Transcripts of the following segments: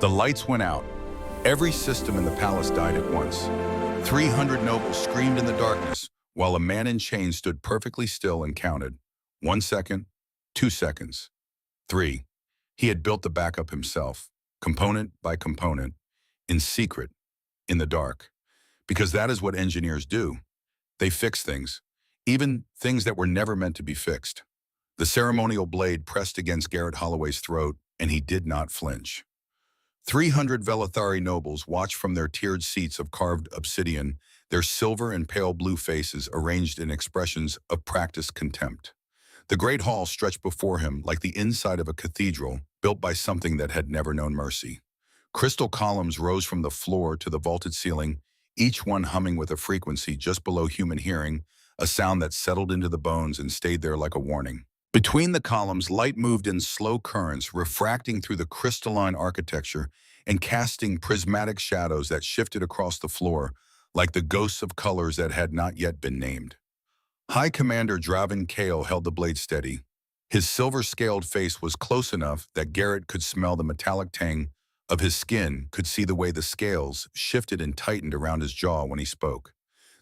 The lights went out. Every system in the palace died at once. 300 nobles screamed in the darkness, while a man in chains stood perfectly still and counted. 1 second, 2 seconds, 3. He had built the backup himself, component by component, in secret, in the dark. Because that is what engineers do. They fix things, even things that were never meant to be fixed. The ceremonial blade pressed against Garrett Holloway's throat, and he did not flinch. 300 Velethari nobles watched from their tiered seats of carved obsidian, their silver and pale blue faces arranged in expressions of practiced contempt. The great hall stretched before him like the inside of a cathedral built by something that had never known mercy. Crystal columns rose from the floor to the vaulted ceiling, each one humming with a frequency just below human hearing, a sound that settled into the bones and stayed there like a warning. Between the columns, light moved in slow currents, refracting through the crystalline architecture and casting prismatic shadows that shifted across the floor, like the ghosts of colors that had not yet been named. High Commander Draven Kale held the blade steady. His silver-scaled face was close enough that Garrett could smell the metallic tang of his skin, could see the way the scales shifted and tightened around his jaw when he spoke.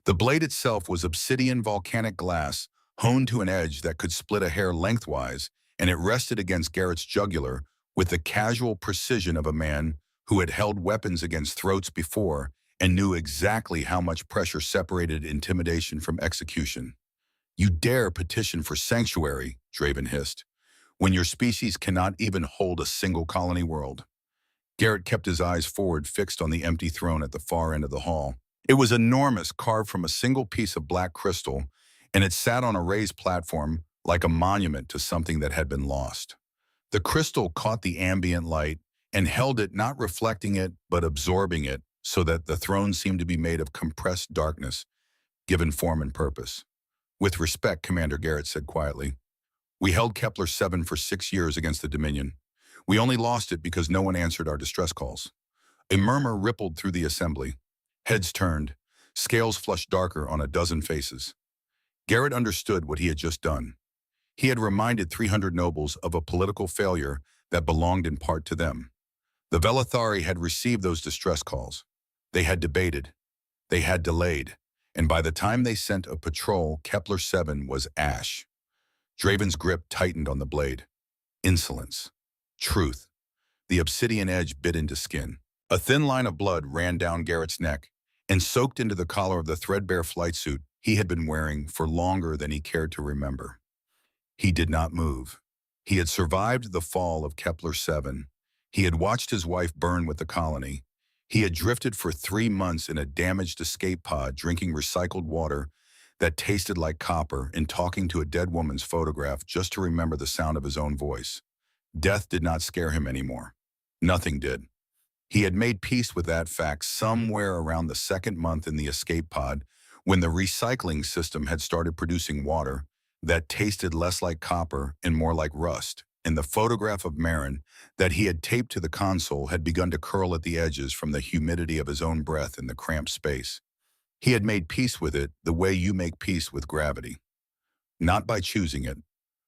The blade itself was obsidian volcanic glass, honed to an edge that could split a hair lengthwise, and it rested against Garrett's jugular with the casual precision of a man who had held weapons against throats before and knew exactly how much pressure separated intimidation from execution. "You dare petition for sanctuary," Draven hissed, "when your species cannot even hold a single colony world." Garrett kept his eyes forward, fixed on the empty throne at the far end of the hall. It was enormous, carved from a single piece of black crystal, and it sat on a raised platform like a monument to something that had been lost. The crystal caught the ambient light and held it, not reflecting it, but absorbing it, so that the throne seemed to be made of compressed darkness, given form and purpose. "With respect," Commander Garrett said quietly, "we held Kepler-7 for 6 years against the Dominion. We only lost it because no one answered our distress calls." A murmur rippled through the assembly. Heads turned, scales flushed darker on a dozen faces. Garrett understood what he had just done. He had reminded 300 nobles of a political failure that belonged in part to them. The Velethari had received those distress calls. They had debated. They had delayed. And by the time they sent a patrol, Kepler-7 was ash. Draven's grip tightened on the blade. Insolence. Truth. The obsidian edge bit into skin. A thin line of blood ran down Garrett's neck and soaked into the collar of the threadbare flight suit he had been wearing for longer than he cared to remember. He did not move. He had survived the fall of Kepler-7. He had watched his wife burn with the colony. He had drifted for 3 months in a damaged escape pod, drinking recycled water that tasted like copper and talking to a dead woman's photograph just to remember the sound of his own voice. Death did not scare him anymore. Nothing did. He had made peace with that fact somewhere around the 2nd month in the escape pod, when the recycling system had started producing water that tasted less like copper and more like rust, and the photograph of Marin that he had taped to the console had begun to curl at the edges from the humidity of his own breath in the cramped space. He had made peace with it the way you make peace with gravity. Not by choosing it,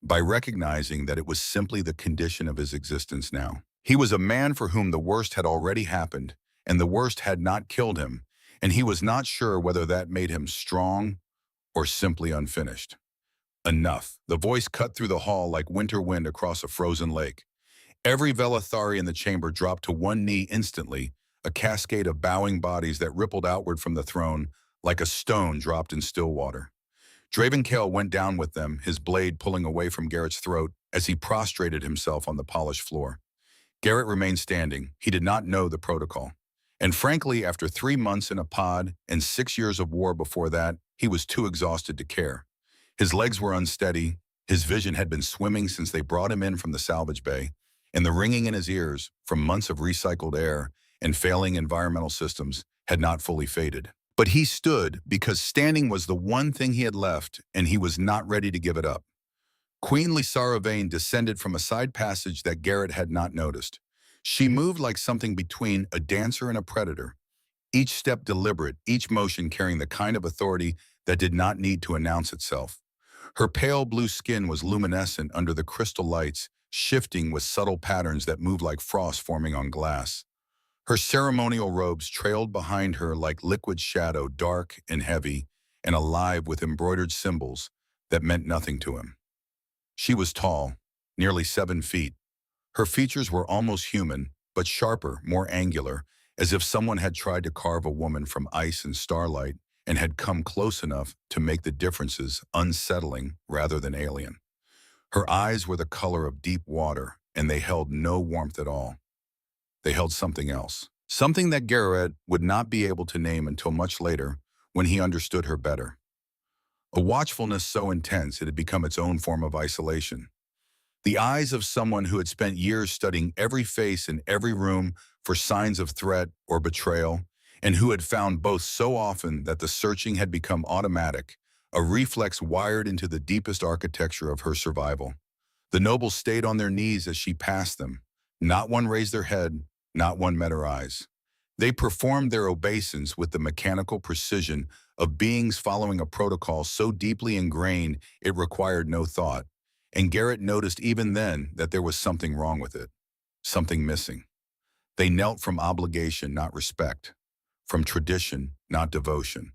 by recognizing that it was simply the condition of his existence now. He was a man for whom the worst had already happened, and the worst had not killed him, and he was not sure whether that made him strong or simply unfinished. Enough. The voice cut through the hall like winter wind across a frozen lake. Every Velethari in the chamber dropped to one knee instantly, a cascade of bowing bodies that rippled outward from the throne like a stone dropped in still water. Draven Kale went down with them, his blade pulling away from Garrett's throat as he prostrated himself on the polished floor. Garrett remained standing. He did not know the protocol. And frankly, after 3 months in a pod and 6 years of war before that, he was too exhausted to care. His legs were unsteady, his vision had been swimming since they brought him in from the salvage bay, and the ringing in his ears, from months of recycled air and failing environmental systems, had not fully faded. But he stood because standing was the one thing he had left, and he was not ready to give it up. Queen Lysara Vane descended from a side passage that Garrett had not noticed. She moved like something between a dancer and a predator, each step deliberate, each motion carrying the kind of authority that did not need to announce itself. Her pale blue skin was luminescent under the crystal lights, shifting with subtle patterns that moved like frost forming on glass. Her ceremonial robes trailed behind her like liquid shadow, dark and heavy, and alive with embroidered symbols that meant nothing to him. She was tall, nearly 7 feet. Her features were almost human, but sharper, more angular, as if someone had tried to carve a woman from ice and starlight and had come close enough to make the differences unsettling rather than alien. Her eyes were the color of deep water, and they held no warmth at all. They held something else. Something that Garrett would not be able to name until much later when he understood her better. A watchfulness so intense it had become its own form of isolation. The eyes of someone who had spent years studying every face in every room for signs of threat or betrayal, and who had found both so often that the searching had become automatic, a reflex wired into the deepest architecture of her survival. The nobles stayed on their knees as she passed them. Not one raised their head, not one met her eyes. They performed their obeisance with the mechanical precision of beings following a protocol so deeply ingrained it required no thought. And Garrett noticed even then that there was something wrong with it, something missing. They knelt from obligation, not respect, from tradition, not devotion.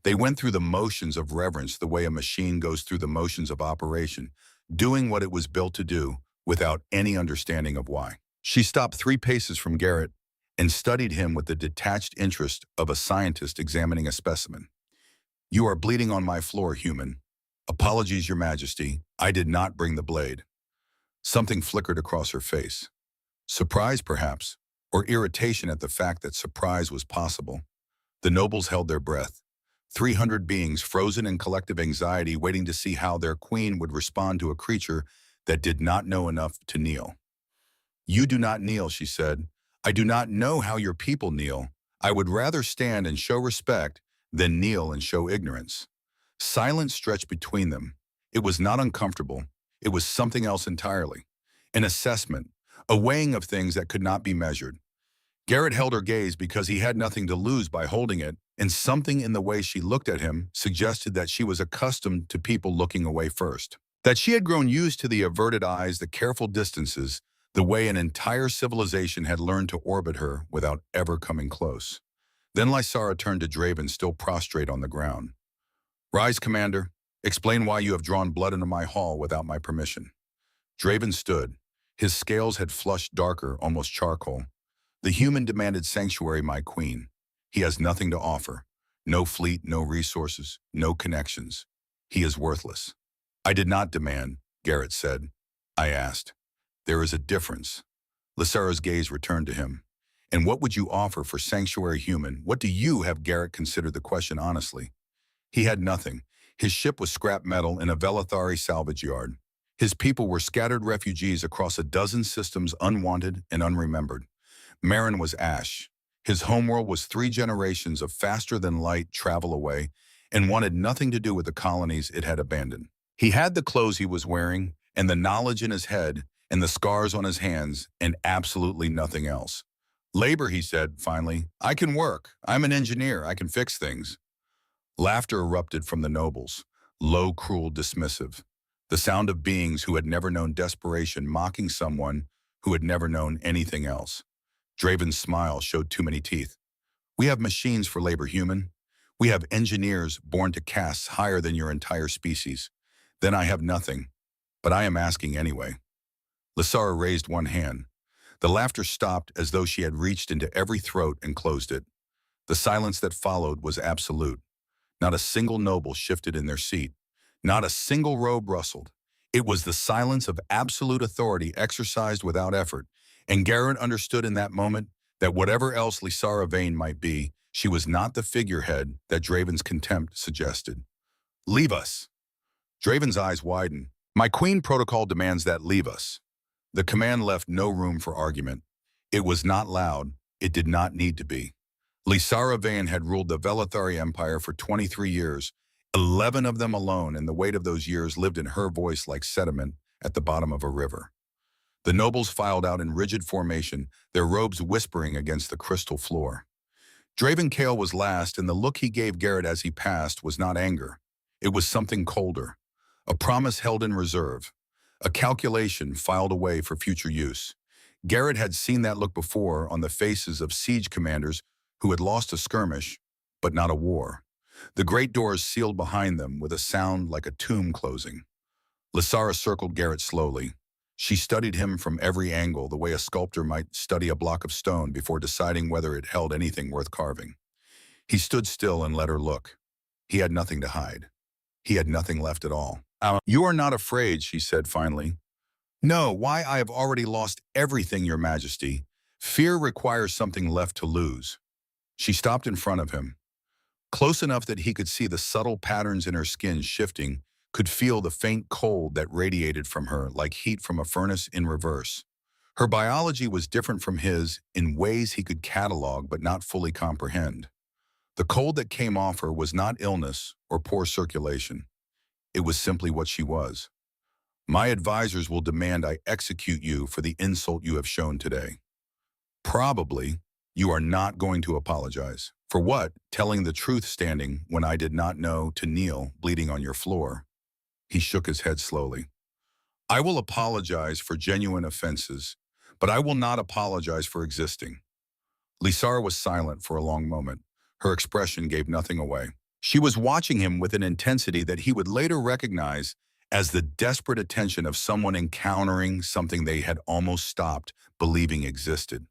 They went through the motions of reverence the way a machine goes through the motions of operation, doing what it was built to do without any understanding of why. She stopped 3 paces from Garrett and studied him with the detached interest of a scientist examining a specimen. "You are bleeding on my floor, human. Apologies, Your Majesty. I did not bring the blade." Something flickered across her face. Surprise, perhaps, or irritation at the fact that surprise was possible. The nobles held their breath. 300 beings frozen in collective anxiety, waiting to see how their queen would respond to a creature that did not know enough to kneel. "You do not kneel," she said. "I do not know how your people kneel. I would rather stand and show respect than kneel and show ignorance." Silence stretched between them. It was not uncomfortable. It was something else entirely. An assessment, a weighing of things that could not be measured. Garrett held her gaze because he had nothing to lose by holding it, and something in the way she looked at him suggested that she was accustomed to people looking away first. That she had grown used to the averted eyes, the careful distances, the way an entire civilization had learned to orbit her without ever coming close. Then Lysara turned to Draven, still prostrate on the ground. "Rise, Commander. Explain why you have drawn blood into my hall without my permission." Draven stood. His scales had flushed darker, almost charcoal. "The human demanded sanctuary, my queen. He has nothing to offer. No fleet, no resources, no connections. He is worthless." "I did not demand," Garrett said. "I asked." "There is a difference." Lysara's gaze returned to him. "And what would you offer for sanctuary, human? What do you have?" Garrett considered the question honestly. He had nothing. His ship was scrap metal in a Velethari salvage yard. His people were scattered refugees across a dozen systems, unwanted and unremembered. Marin was ash. His homeworld was 3 generations of faster-than-light travel away and wanted nothing to do with the colonies it had abandoned. He had the clothes he was wearing, and the knowledge in his head, and the scars on his hands, and absolutely nothing else. "Labor," he said, finally. "I can work. I'm an engineer. I can fix things." Laughter erupted from the nobles, low, cruel, dismissive. The sound of beings who had never known desperation mocking someone who had never known anything else. Draven's smile showed too many teeth. "We have machines for labor, human. We have engineers born to castes higher than your entire species. Then I have nothing. But I am asking anyway." Lysara raised one hand. The laughter stopped as though she had reached into every throat and closed it. The silence that followed was absolute. Not a single noble shifted in their seat. Not a single robe rustled. It was the silence of absolute authority exercised without effort, and Garrett understood in that moment that whatever else Lysara Vane might be, she was not the figurehead that Draven's contempt suggested. "Leave us." Draven's eyes widened. "My queen protocol demands that. Leave us." The command left no room for argument. It was not loud. It did not need to be. Lysara Vane had ruled the Velethari Empire for 23 years, 11 of them alone, and the weight of those years lived in her voice like sediment at the bottom of a river. The nobles filed out in rigid formation, their robes whispering against the crystal floor. Draven Kale was last, and the look he gave Garrett as he passed was not anger. It was something colder, a promise held in reserve, a calculation filed away for future use. Garrett had seen that look before on the faces of siege commanders who had lost a skirmish, but not a war. The great doors sealed behind them with a sound like a tomb closing. Lysara circled Garrett slowly. She studied him from every angle, the way a sculptor might study a block of stone before deciding whether it held anything worth carving. He stood still and let her look. He had nothing to hide. He had nothing left at all. You are not afraid, she said finally. No, why, I have already lost everything, Your Majesty. Fear requires something left to lose. She stopped in front of him, close enough that he could see the subtle patterns in her skin shifting, could feel the faint cold that radiated from her like heat from a furnace in reverse. Her biology was different from his in ways he could catalog but not fully comprehend. The cold that came off her was not illness or poor circulation. It was simply what she was. My advisors will demand I execute you for the insult you have shown today. Probably, you are not going to apologize. For what? Telling the truth standing when I did not know to kneel, bleeding on your floor. He shook his head slowly. I will apologize for genuine offenses, but I will not apologize for existing. Lysara was silent for a long moment. Her expression gave nothing away. She was watching him with an intensity that he would later recognize as the desperate attention of someone encountering something they had almost stopped believing existed.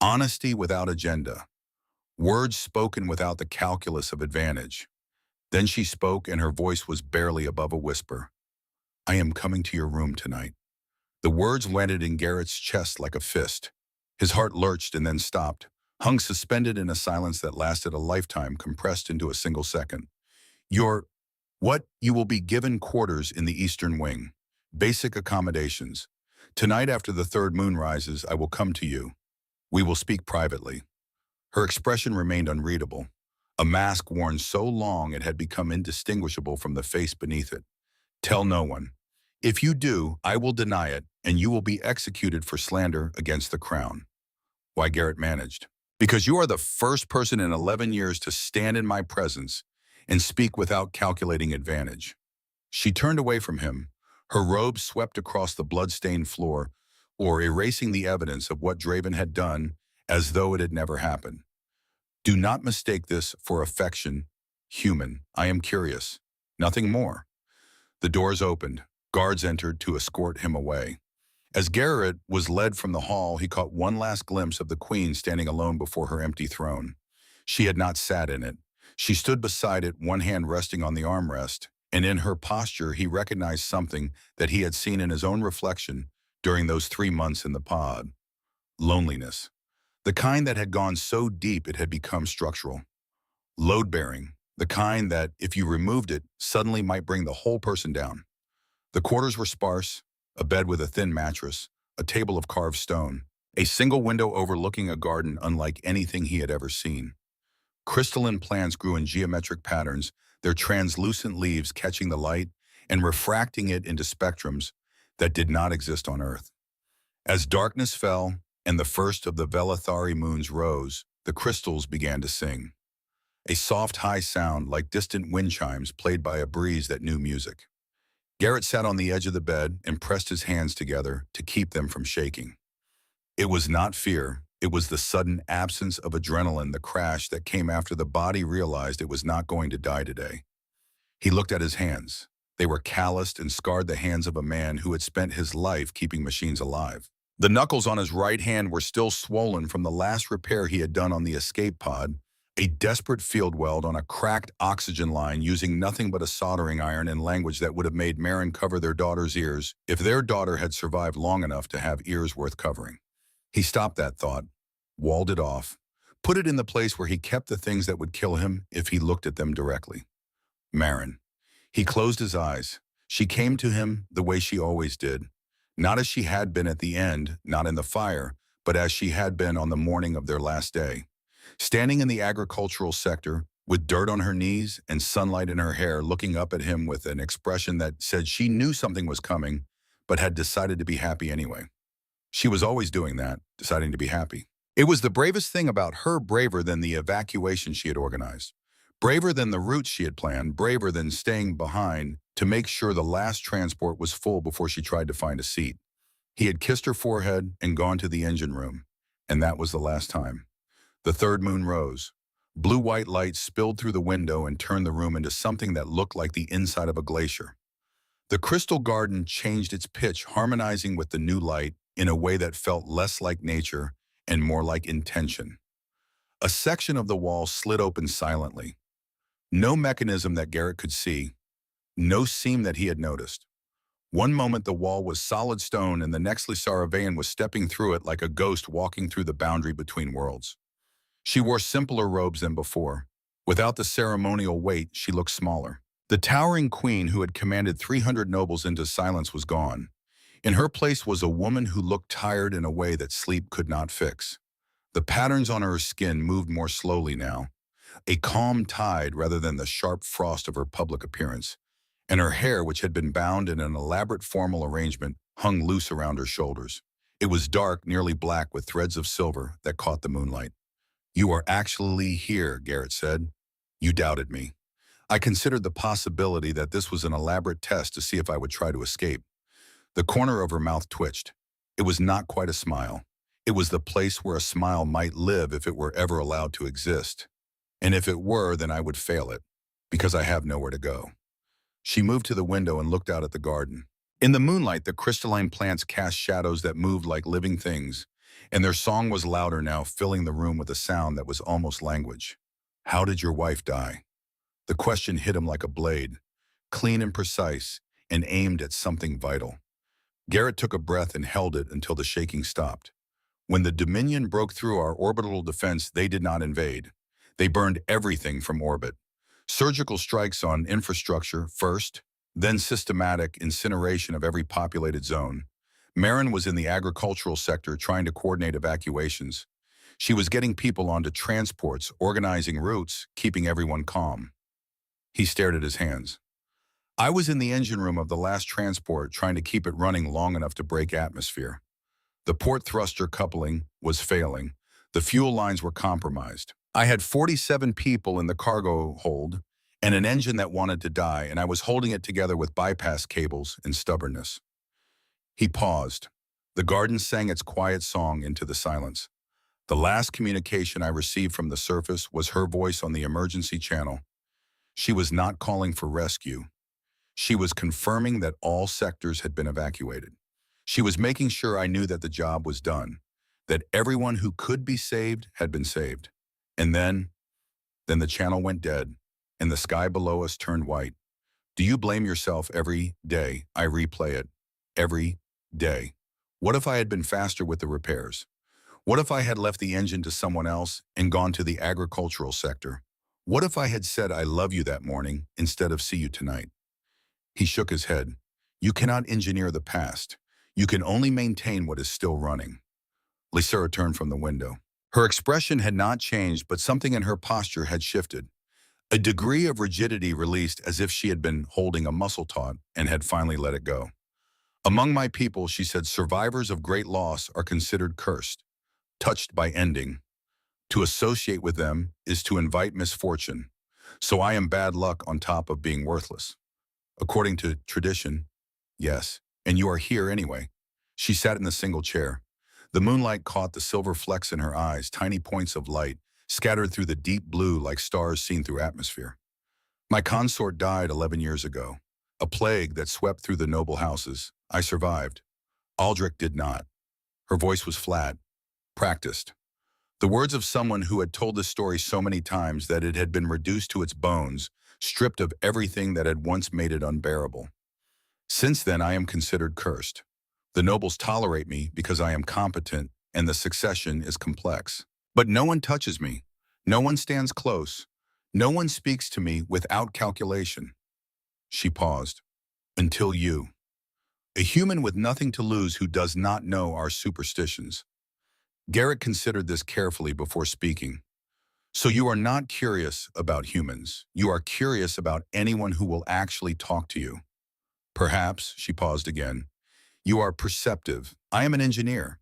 Honesty without agenda. Words spoken without the calculus of advantage. Then she spoke and her voice was barely above a whisper. I am coming to your room tonight. The words landed in Garrett's chest like a fist. His heart lurched and then stopped, hung suspended in a silence that lasted a lifetime compressed into a single second. You will be given quarters in the Eastern Wing. Basic accommodations. Tonight after the third moon rises, I will come to you. We will speak privately. Her expression remained unreadable, a mask worn so long it had become indistinguishable from the face beneath it. Tell no one. If you do, I will deny it, and you will be executed for slander against the crown. Why, Garrett managed. Because you are the first person in 11 years to stand in my presence and speak without calculating advantage. She turned away from him, her robe swept across the blood-stained floor, or erasing the evidence of what Draven had done as though it had never happened. Do not mistake this for affection, human. I am curious. Nothing more. The doors opened. Guards entered to escort him away. As Garrett was led from the hall, he caught one last glimpse of the queen standing alone before her empty throne. She had not sat in it. She stood beside it, one hand resting on the armrest, and in her posture he recognized something that he had seen in his own reflection during those 3 months in the pod. Loneliness. The kind that had gone so deep it had become structural. Load-bearing. The kind that, if you removed it, suddenly might bring the whole person down. The quarters were sparse, a bed with a thin mattress, a table of carved stone, a single window overlooking a garden unlike anything he had ever seen. Crystalline plants grew in geometric patterns, their translucent leaves catching the light and refracting it into spectrums that did not exist on Earth. As darkness fell and the first of the Velathari moons rose, the crystals began to sing. A soft, high sound like distant wind chimes played by a breeze that knew music. Garrett sat on the edge of the bed and pressed his hands together to keep them from shaking. It was not fear. It was the sudden absence of adrenaline, the crash that came after the body realized it was not going to die today. He looked at his hands. They were calloused and scarred, the hands of a man who had spent his life keeping machines alive. The knuckles on his right hand were still swollen from the last repair he had done on the escape pod, a desperate field weld on a cracked oxygen line using nothing but a soldering iron in language that would have made Marin cover their daughter's ears if their daughter had survived long enough to have ears worth covering. He stopped that thought, walled it off, put it in the place where he kept the things that would kill him if he looked at them directly. Marin. He closed his eyes. She came to him the way she always did, not as she had been at the end, not in the fire, but as she had been on the morning of their last day. Standing in the agricultural sector, with dirt on her knees and sunlight in her hair, looking up at him with an expression that said she knew something was coming, but had decided to be happy anyway. She was always doing that, deciding to be happy. It was the bravest thing about her, braver than the evacuation she had organized, braver than the routes she had planned, braver than staying behind to make sure the last transport was full before she tried to find a seat. He had kissed her forehead and gone to the engine room, and that was the last time. The third moon rose. Blue-white light spilled through the window and turned the room into something that looked like the inside of a glacier. The crystal garden changed its pitch, harmonizing with the new light in a way that felt less like nature and more like intention. A section of the wall slid open silently. No mechanism that Garrett could see, no seam that he had noticed. One moment the wall was solid stone and the next Lysaravean was stepping through it like a ghost walking through the boundary between worlds. She wore simpler robes than before. Without the ceremonial weight, she looked smaller. The towering queen who had commanded 300 nobles into silence was gone. In her place was a woman who looked tired in a way that sleep could not fix. The patterns on her skin moved more slowly now, a calm tide rather than the sharp frost of her public appearance, and her hair, which had been bound in an elaborate formal arrangement, hung loose around her shoulders. It was dark, nearly black, with threads of silver that caught the moonlight. "You are actually here," Garrett said. "You doubted me. I considered the possibility that this was an elaborate test to see if I would try to escape." The corner of her mouth twitched. It was not quite a smile. It was the place where a smile might live if it were ever allowed to exist. And if it were, then I would fail it, because I have nowhere to go. She moved to the window and looked out at the garden. In the moonlight, the crystalline plants cast shadows that moved like living things, and their song was louder now, filling the room with a sound that was almost language. "How did your wife die?" The question hit him like a blade, clean and precise, and aimed at something vital. Garrett took a breath and held it until the shaking stopped. When the Dominion broke through our orbital defense, they did not invade. They burned everything from orbit. Surgical strikes on infrastructure first, then systematic incineration of every populated zone. Marin was in the agricultural sector trying to coordinate evacuations. She was getting people onto transports, organizing routes, keeping everyone calm. He stared at his hands. "I was in the engine room of the last transport trying to keep it running long enough to break atmosphere. The port thruster coupling was failing. The fuel lines were compromised. I had 47 people in the cargo hold and an engine that wanted to die, and I was holding it together with bypass cables and stubbornness." He paused. The garden sang its quiet song into the silence. "The last communication I received from the surface was her voice on the emergency channel. She was not calling for rescue. She was confirming that all sectors had been evacuated. She was making sure I knew that the job was done, that everyone who could be saved had been saved. And then the channel went dead, and the sky below us turned white. Do you blame yourself every day? I replay it. Every day. What if I had been faster with the repairs? What if I had left the engine to someone else and gone to the agricultural sector? What if I had said I love you that morning instead of see you tonight?" He shook his head. "You cannot engineer the past. You can only maintain what is still running." Lysera turned from the window. Her expression had not changed, but something in her posture had shifted. A degree of rigidity released, as if she had been holding a muscle taut and had finally let it go. "Among my people," she said, "survivors of great loss are considered cursed, touched by ending. To associate with them is to invite misfortune. So I am bad luck on top of being worthless. According to tradition, yes, and you are here anyway." She sat in the single chair. The moonlight caught the silver flecks in her eyes, tiny points of light, scattered through the deep blue like stars seen through atmosphere. "My consort died 11 years ago. A plague that swept through the noble houses. I survived. Aldrich did not." Her voice was flat, practiced. The words of someone who had told this story so many times that it had been reduced to its bones, stripped of everything that had once made it unbearable. "Since then, I am considered cursed. The nobles tolerate me because I am competent and the succession is complex. But no one touches me. No one stands close. No one speaks to me without calculation." She paused. "Until you. A human with nothing to lose who does not know our superstitions." Garrett considered this carefully before speaking. "So you are not curious about humans. You are curious about anyone who will actually talk to you. Perhaps," she paused again, "you are perceptive. I am an engineer.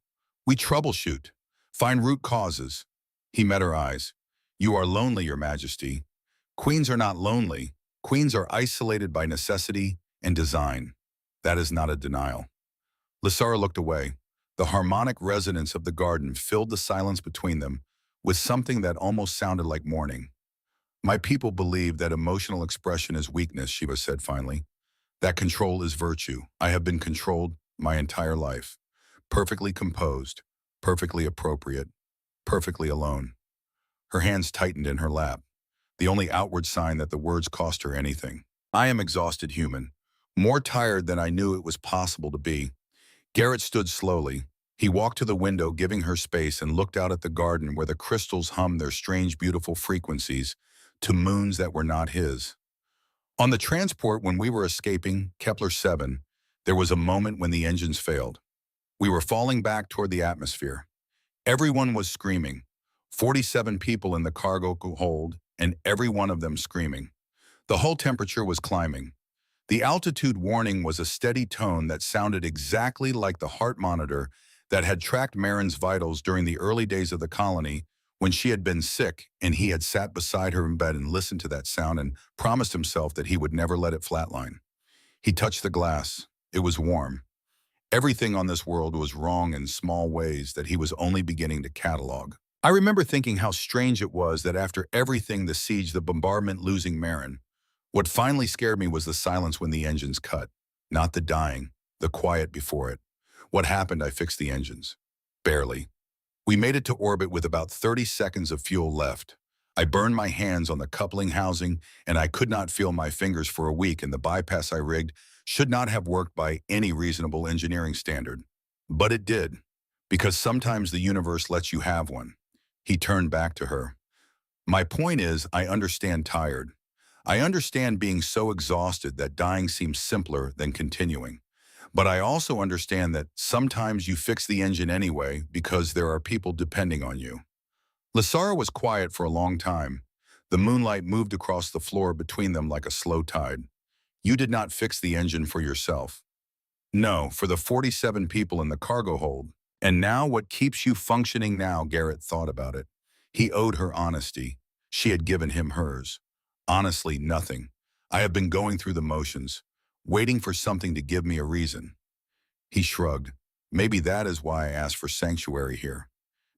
We troubleshoot, find root causes." He met her eyes. "You are lonely, Your Majesty. Queens are not lonely. Queens are isolated by necessity and design. That is not a denial." Lysara looked away. The harmonic resonance of the garden filled the silence between them with something that almost sounded like mourning. My people believe that emotional expression is weakness, Shiva said finally. That control is virtue. I have been controlled my entire life. Perfectly composed, perfectly appropriate, perfectly alone. Her hands tightened in her lap, the only outward sign that the words cost her anything. I am exhausted human, more tired than I knew it was possible to be. Garrett stood slowly. He walked to the window, giving her space, and looked out at the garden where the crystals hummed their strange, beautiful frequencies to moons that were not his. On the transport, when we were escaping Kepler-7, there was a moment when the engines failed. We were falling back toward the atmosphere. Everyone was screaming. 47 people in the cargo hold, and every one of them screaming. The hull temperature was climbing. The altitude warning was a steady tone that sounded exactly like the heart monitor that had tracked Marin's vitals during the early days of the colony when she had been sick, and he had sat beside her in bed and listened to that sound and promised himself that he would never let it flatline. He touched the glass. It was warm. Everything on this world was wrong in small ways that he was only beginning to catalog. I remember thinking how strange it was that after everything, the siege, the bombardment, losing Marin, what finally scared me was the silence when the engines cut. Not the dying, the quiet before it. What happened? I fixed the engines. Barely. We made it to orbit with about 30 seconds of fuel left. I burned my hands on the coupling housing, and I could not feel my fingers for a week, and the bypass I rigged should not have worked by any reasonable engineering standard. But it did, because sometimes the universe lets you have one. He turned back to her. My point is, I understand tired. I understand being so exhausted that dying seems simpler than continuing. But I also understand that sometimes you fix the engine anyway because there are people depending on you. Lysara was quiet for a long time. The moonlight moved across the floor between them like a slow tide. You did not fix the engine for yourself. No, for the 47 people in the cargo hold. And now what keeps you functioning now? Garrett thought about it. He owed her honesty. She had given him hers. Honestly, nothing. I have been going through the motions, waiting for something to give me a reason. He shrugged. Maybe that is why I asked for sanctuary here.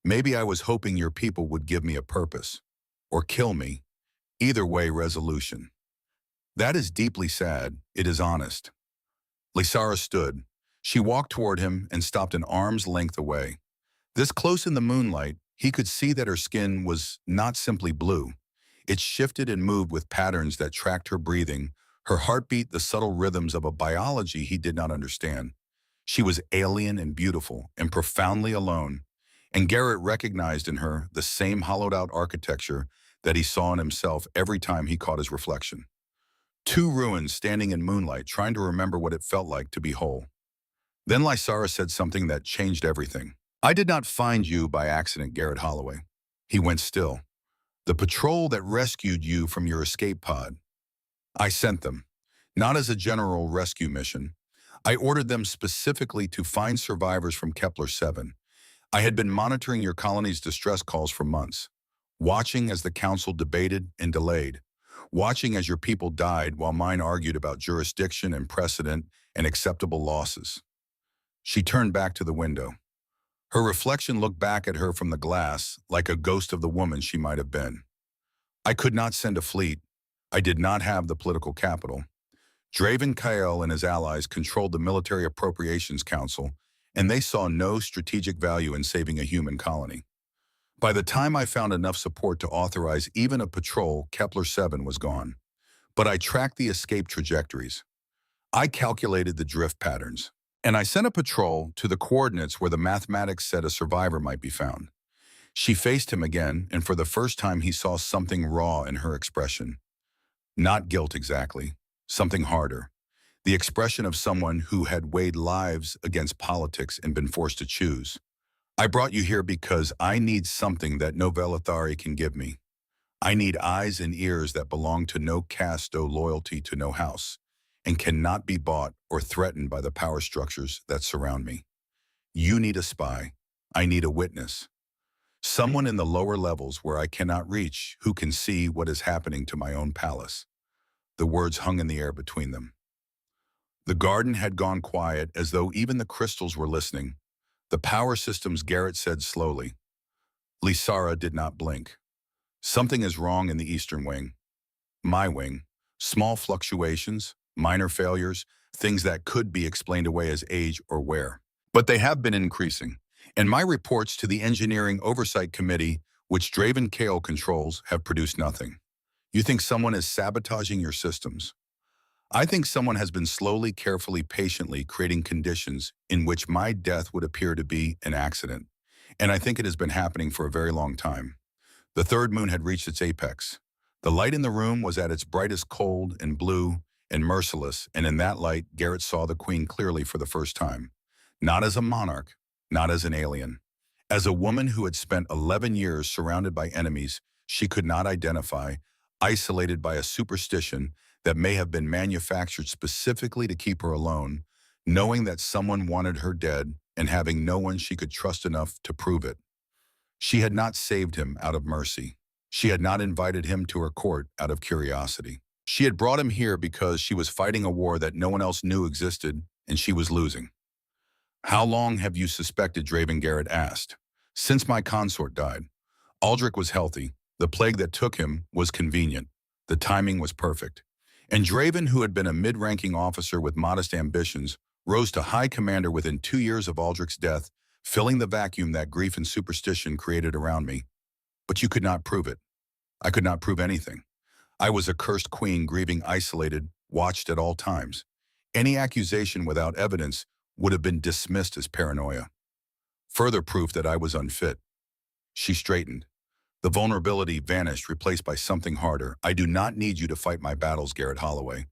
Maybe I was hoping your people would give me a purpose. Or kill me. Either way, resolution. That is deeply sad. It is honest. Lysara stood. She walked toward him and stopped an arm's length away. This close in the moonlight, he could see that her skin was not simply blue. It shifted and moved with patterns that tracked her breathing, her heartbeat, the subtle rhythms of a biology he did not understand. She was alien and beautiful and profoundly alone, and Garrett recognized in her the same hollowed-out architecture that he saw in himself every time he caught his reflection. Two ruins standing in moonlight, trying to remember what it felt like to be whole. Then Lysara said something that changed everything. I did not find you by accident, Garrett Holloway. He went still. The patrol that rescued you from your escape pod. I sent them, not as a general rescue mission. I ordered them specifically to find survivors from Kepler-7. I had been monitoring your colony's distress calls for months, watching as the council debated and delayed, watching as your people died while mine argued about jurisdiction and precedent and acceptable losses. She turned back to the window. Her reflection looked back at her from the glass like a ghost of the woman she might have been. I could not send a fleet. I did not have the political capital. Draven Kael and his allies controlled the Military Appropriations Council, and they saw no strategic value in saving a human colony. By the time I found enough support to authorize even a patrol, Kepler-7 was gone. But I tracked the escape trajectories. I calculated the drift patterns, and I sent a patrol to the coordinates where the mathematics said a survivor might be found. She faced him again, and for the first time he saw something raw in her expression. Not guilt exactly, something harder. The expression of someone who had weighed lives against politics and been forced to choose. I brought you here because I need something that no Velethari can give me. I need eyes and ears that belong to no caste, no loyalty to no house, and cannot be bought or threatened by the power structures that surround me. You need a spy. I need a witness. Someone in the lower levels where I cannot reach, who can see what is happening to my own palace. The words hung in the air between them. The garden had gone quiet as though even the crystals were listening. The power systems, Garrett said slowly. Lysara did not blink. Something is wrong in the eastern wing. My wing. Small fluctuations, minor failures, things that could be explained away as age or wear. But they have been increasing. And my reports to the Engineering Oversight Committee, which Draven Kale controls, have produced nothing. You think someone is sabotaging your systems? I think someone has been slowly, carefully, patiently creating conditions in which my death would appear to be an accident. And I think it has been happening for a very long time. The third moon had reached its apex. The light in the room was at its brightest, cold and blue and merciless, and in that light, Garrett saw the queen clearly for the first time. Not as a monarch, not as an alien. As a woman who had spent 11 years surrounded by enemies she could not identify, isolated by a superstition that may have been manufactured specifically to keep her alone, knowing that someone wanted her dead and having no one she could trust enough to prove it. She had not saved him out of mercy. She had not invited him to her court out of curiosity. She had brought him here because she was fighting a war that no one else knew existed, and she was losing. How long have you suspected, Draven Garrett asked. Since my consort died. Aldrich was healthy. The plague that took him was convenient. The timing was perfect. And Draven, who had been a mid-ranking officer with modest ambitions, rose to high commander within 2 years of Aldrich's death, filling the vacuum that grief and superstition created around me. But you could not prove it. I could not prove anything. I was a cursed queen grieving isolated, watched at all times. Any accusation without evidence would have been dismissed as paranoia. Further proof that I was unfit. She straightened. The vulnerability vanished, replaced by something harder. I do not need you to fight my battles, Garrett Holloway.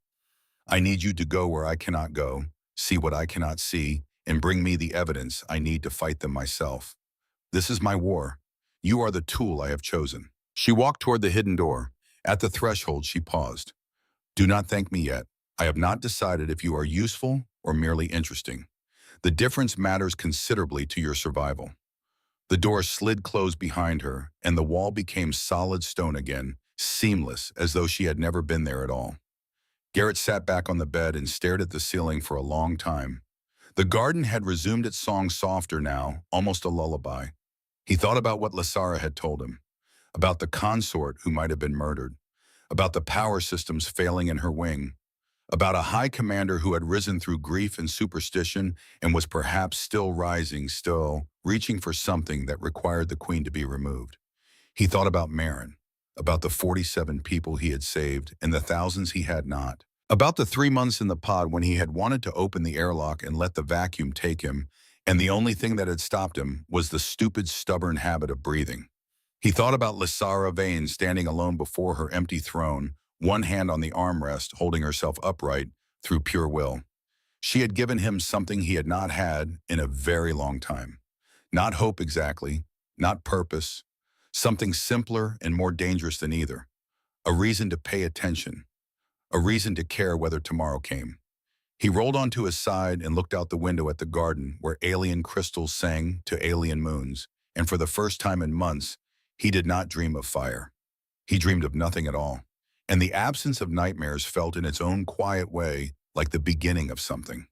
I need you to go where I cannot go, see what I cannot see, and bring me the evidence I need to fight them myself. This is my war. You are the tool I have chosen. She walked toward the hidden door. At the threshold, she paused. Do not thank me yet. I have not decided if you are useful or merely interesting. The difference matters considerably to your survival. The door slid closed behind her, and the wall became solid stone again, seamless, as though she had never been there at all. Garrett sat back on the bed and stared at the ceiling for a long time. The garden had resumed its song, softer now, almost a lullaby. He thought about what Lysara had told him, about the consort who might have been murdered, about the power systems failing in her wing, about a high commander who had risen through grief and superstition and was perhaps still rising, still reaching for something that required the queen to be removed. He thought about Marin, about the 47 people he had saved and the thousands he had not, about the 3 months in the pod when he had wanted to open the airlock and let the vacuum take him, and the only thing that had stopped him was the stupid, stubborn habit of breathing. He thought about Lysara Vane standing alone before her empty throne, one hand on the armrest, holding herself upright through pure will. She had given him something he had not had in a very long time. Not hope exactly, not purpose, something simpler and more dangerous than either. A reason to pay attention, a reason to care whether tomorrow came. He rolled onto his side and looked out the window at the garden where alien crystals sang to alien moons, and for the first time in months, he did not dream of fire. He dreamed of nothing at all, and the absence of nightmares felt in its own quiet way like the beginning of something.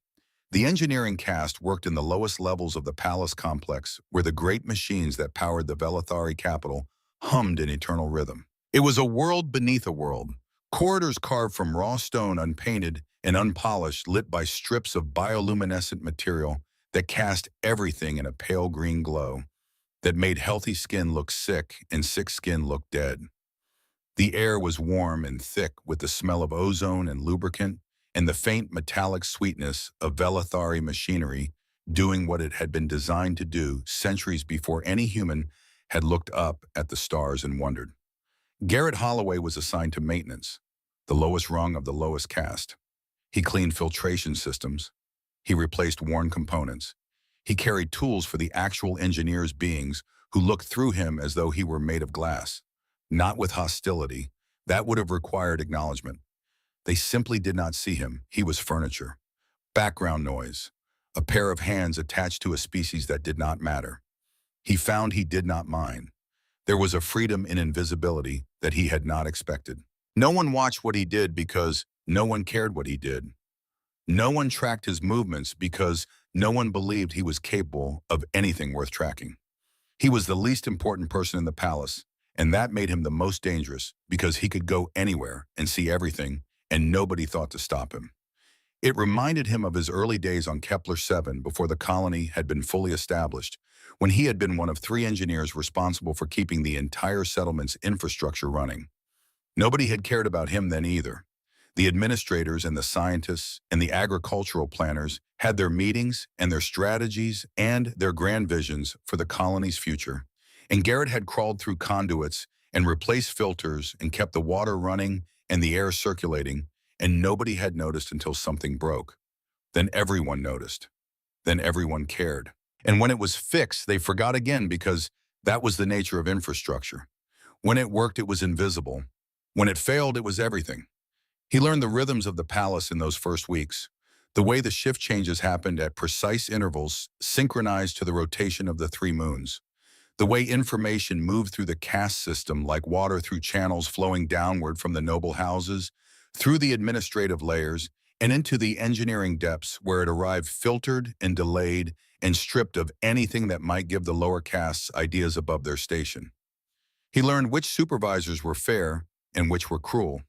The engineering cast worked in the lowest levels of the palace complex where the great machines that powered the Velethari capital hummed in eternal rhythm. It was a world beneath a world, corridors carved from raw stone, unpainted and unpolished, lit by strips of bioluminescent material that cast everything in a pale green glow that made healthy skin look sick and sick skin look dead. The air was warm and thick with the smell of ozone and lubricant and the faint metallic sweetness of Velethari machinery doing what it had been designed to do centuries before any human had looked up at the stars and wondered. Garrett Holloway was assigned to maintenance, the lowest rung of the lowest caste. He cleaned filtration systems. He replaced worn components. He carried tools for the actual engineers beings who looked through him as though he were made of glass. Not with hostility. That would have required acknowledgement. They simply did not see him. He was furniture. Background noise. A pair of hands attached to a species that did not matter. He found he did not mind. There was a freedom in invisibility that he had not expected. No one watched what he did because no one cared what he did. No one tracked his movements because no one believed he was capable of anything worth tracking. He was the least important person in the palace, and that made him the most dangerous because he could go anywhere and see everything, and nobody thought to stop him. It reminded him of his early days on Kepler-7 before the colony had been fully established, when he had been one of 3 engineers responsible for keeping the entire settlement's infrastructure running. Nobody had cared about him then either. The administrators and the scientists and the agricultural planners had their meetings and their strategies and their grand visions for the colony's future. And Garrett had crawled through conduits and replaced filters and kept the water running and the air circulating, and nobody had noticed until something broke. Then everyone noticed. Then everyone cared. And when it was fixed, they forgot again because that was the nature of infrastructure. When it worked, it was invisible. When it failed, it was everything. He learned the rhythms of the palace in those first weeks, the way the shift changes happened at precise intervals synchronized to the rotation of the 3 moons, the way information moved through the caste system like water through channels flowing downward from the noble houses, through the administrative layers, and into the engineering depths where it arrived filtered and delayed and stripped of anything that might give the lower castes ideas above their station. He learned which supervisors were fair and which were cruel,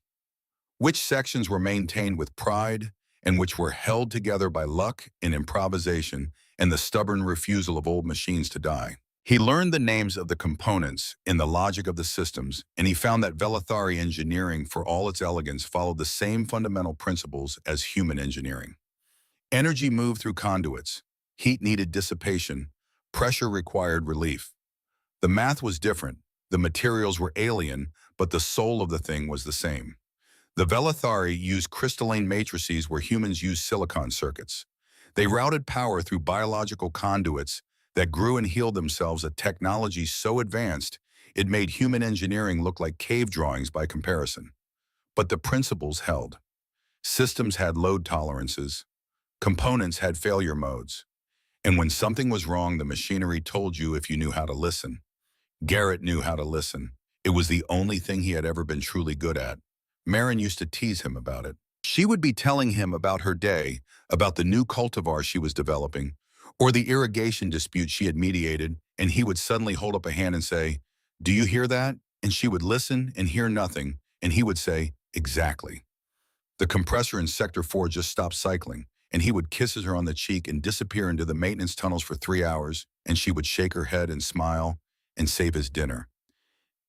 which sections were maintained with pride and which were held together by luck and improvisation and the stubborn refusal of old machines to die. He learned the names of the components in the logic of the systems, and he found that Velethari engineering, for all its elegance, followed the same fundamental principles as human engineering. Energy moved through conduits. Heat needed dissipation. Pressure required relief. The math was different. The materials were alien, but the soul of the thing was the same. The Velethari used crystalline matrices where humans used silicon circuits. They routed power through biological conduits that grew and healed themselves, a technology so advanced it made human engineering look like cave drawings by comparison. But the principles held. Systems had load tolerances. Components had failure modes. And when something was wrong, the machinery told you if you knew how to listen. Garrett knew how to listen. It was the only thing he had ever been truly good at. Marin used to tease him about it. She would be telling him about her day, about the new cultivar she was developing, or the irrigation dispute she had mediated, and he would suddenly hold up a hand and say, "Do you hear that?" And she would listen and hear nothing, and he would say, "Exactly." The compressor in Sector 4 just stopped cycling, and he would kiss her on the cheek and disappear into the maintenance tunnels for 3 hours, and she would shake her head and smile and save his dinner.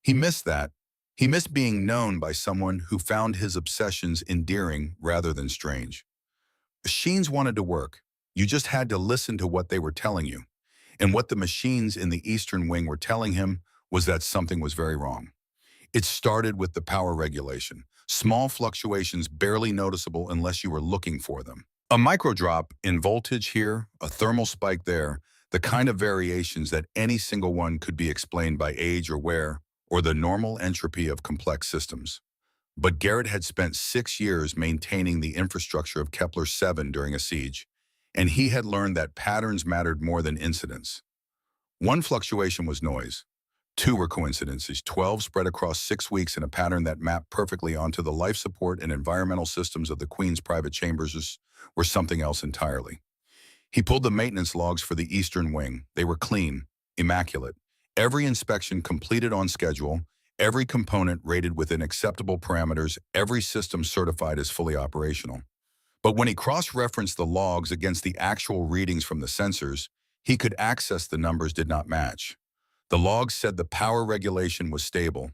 He missed that. He missed being known by someone who found his obsessions endearing rather than strange. Machines wanted to work. You just had to listen to what they were telling you. And what the machines in the Eastern Wing were telling him was that something was very wrong. It started with the power regulation. Small fluctuations barely noticeable unless you were looking for them. A microdrop in voltage here, a thermal spike there, the kind of variations that any single one could be explained by age or wear, or the normal entropy of complex systems. But Garrett had spent 6 years maintaining the infrastructure of Kepler-7 during a siege, and he had learned that patterns mattered more than incidents. 1 fluctuation was noise. 2 were coincidences. 12 spread across 6 weeks in a pattern that mapped perfectly onto the life support and environmental systems of the Queen's private chambers were something else entirely. He pulled the maintenance logs for the Eastern Wing. They were clean, immaculate. Every inspection completed on schedule, every component rated within acceptable parameters, every system certified as fully operational. But when he cross-referenced the logs against the actual readings from the sensors, he could access the numbers did not match. The logs said the power regulation was stable.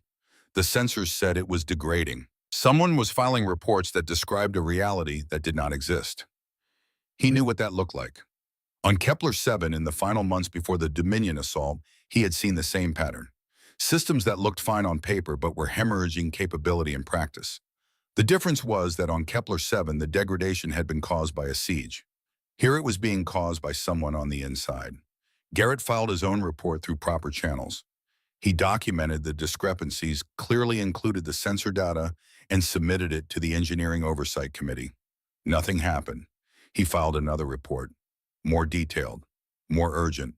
The sensors said it was degrading. Someone was filing reports that described a reality that did not exist. He knew what that looked like. On Kepler-7, in the final months before the Dominion assault, he had seen the same pattern. Systems that looked fine on paper but were hemorrhaging capability in practice. The difference was that on Kepler-7, the degradation had been caused by a siege. Here it was being caused by someone on the inside. Garrett filed his own report through proper channels. He documented the discrepancies, clearly included the sensor data, and submitted it to the Engineering Oversight Committee. Nothing happened. He filed another report, more detailed, more urgent,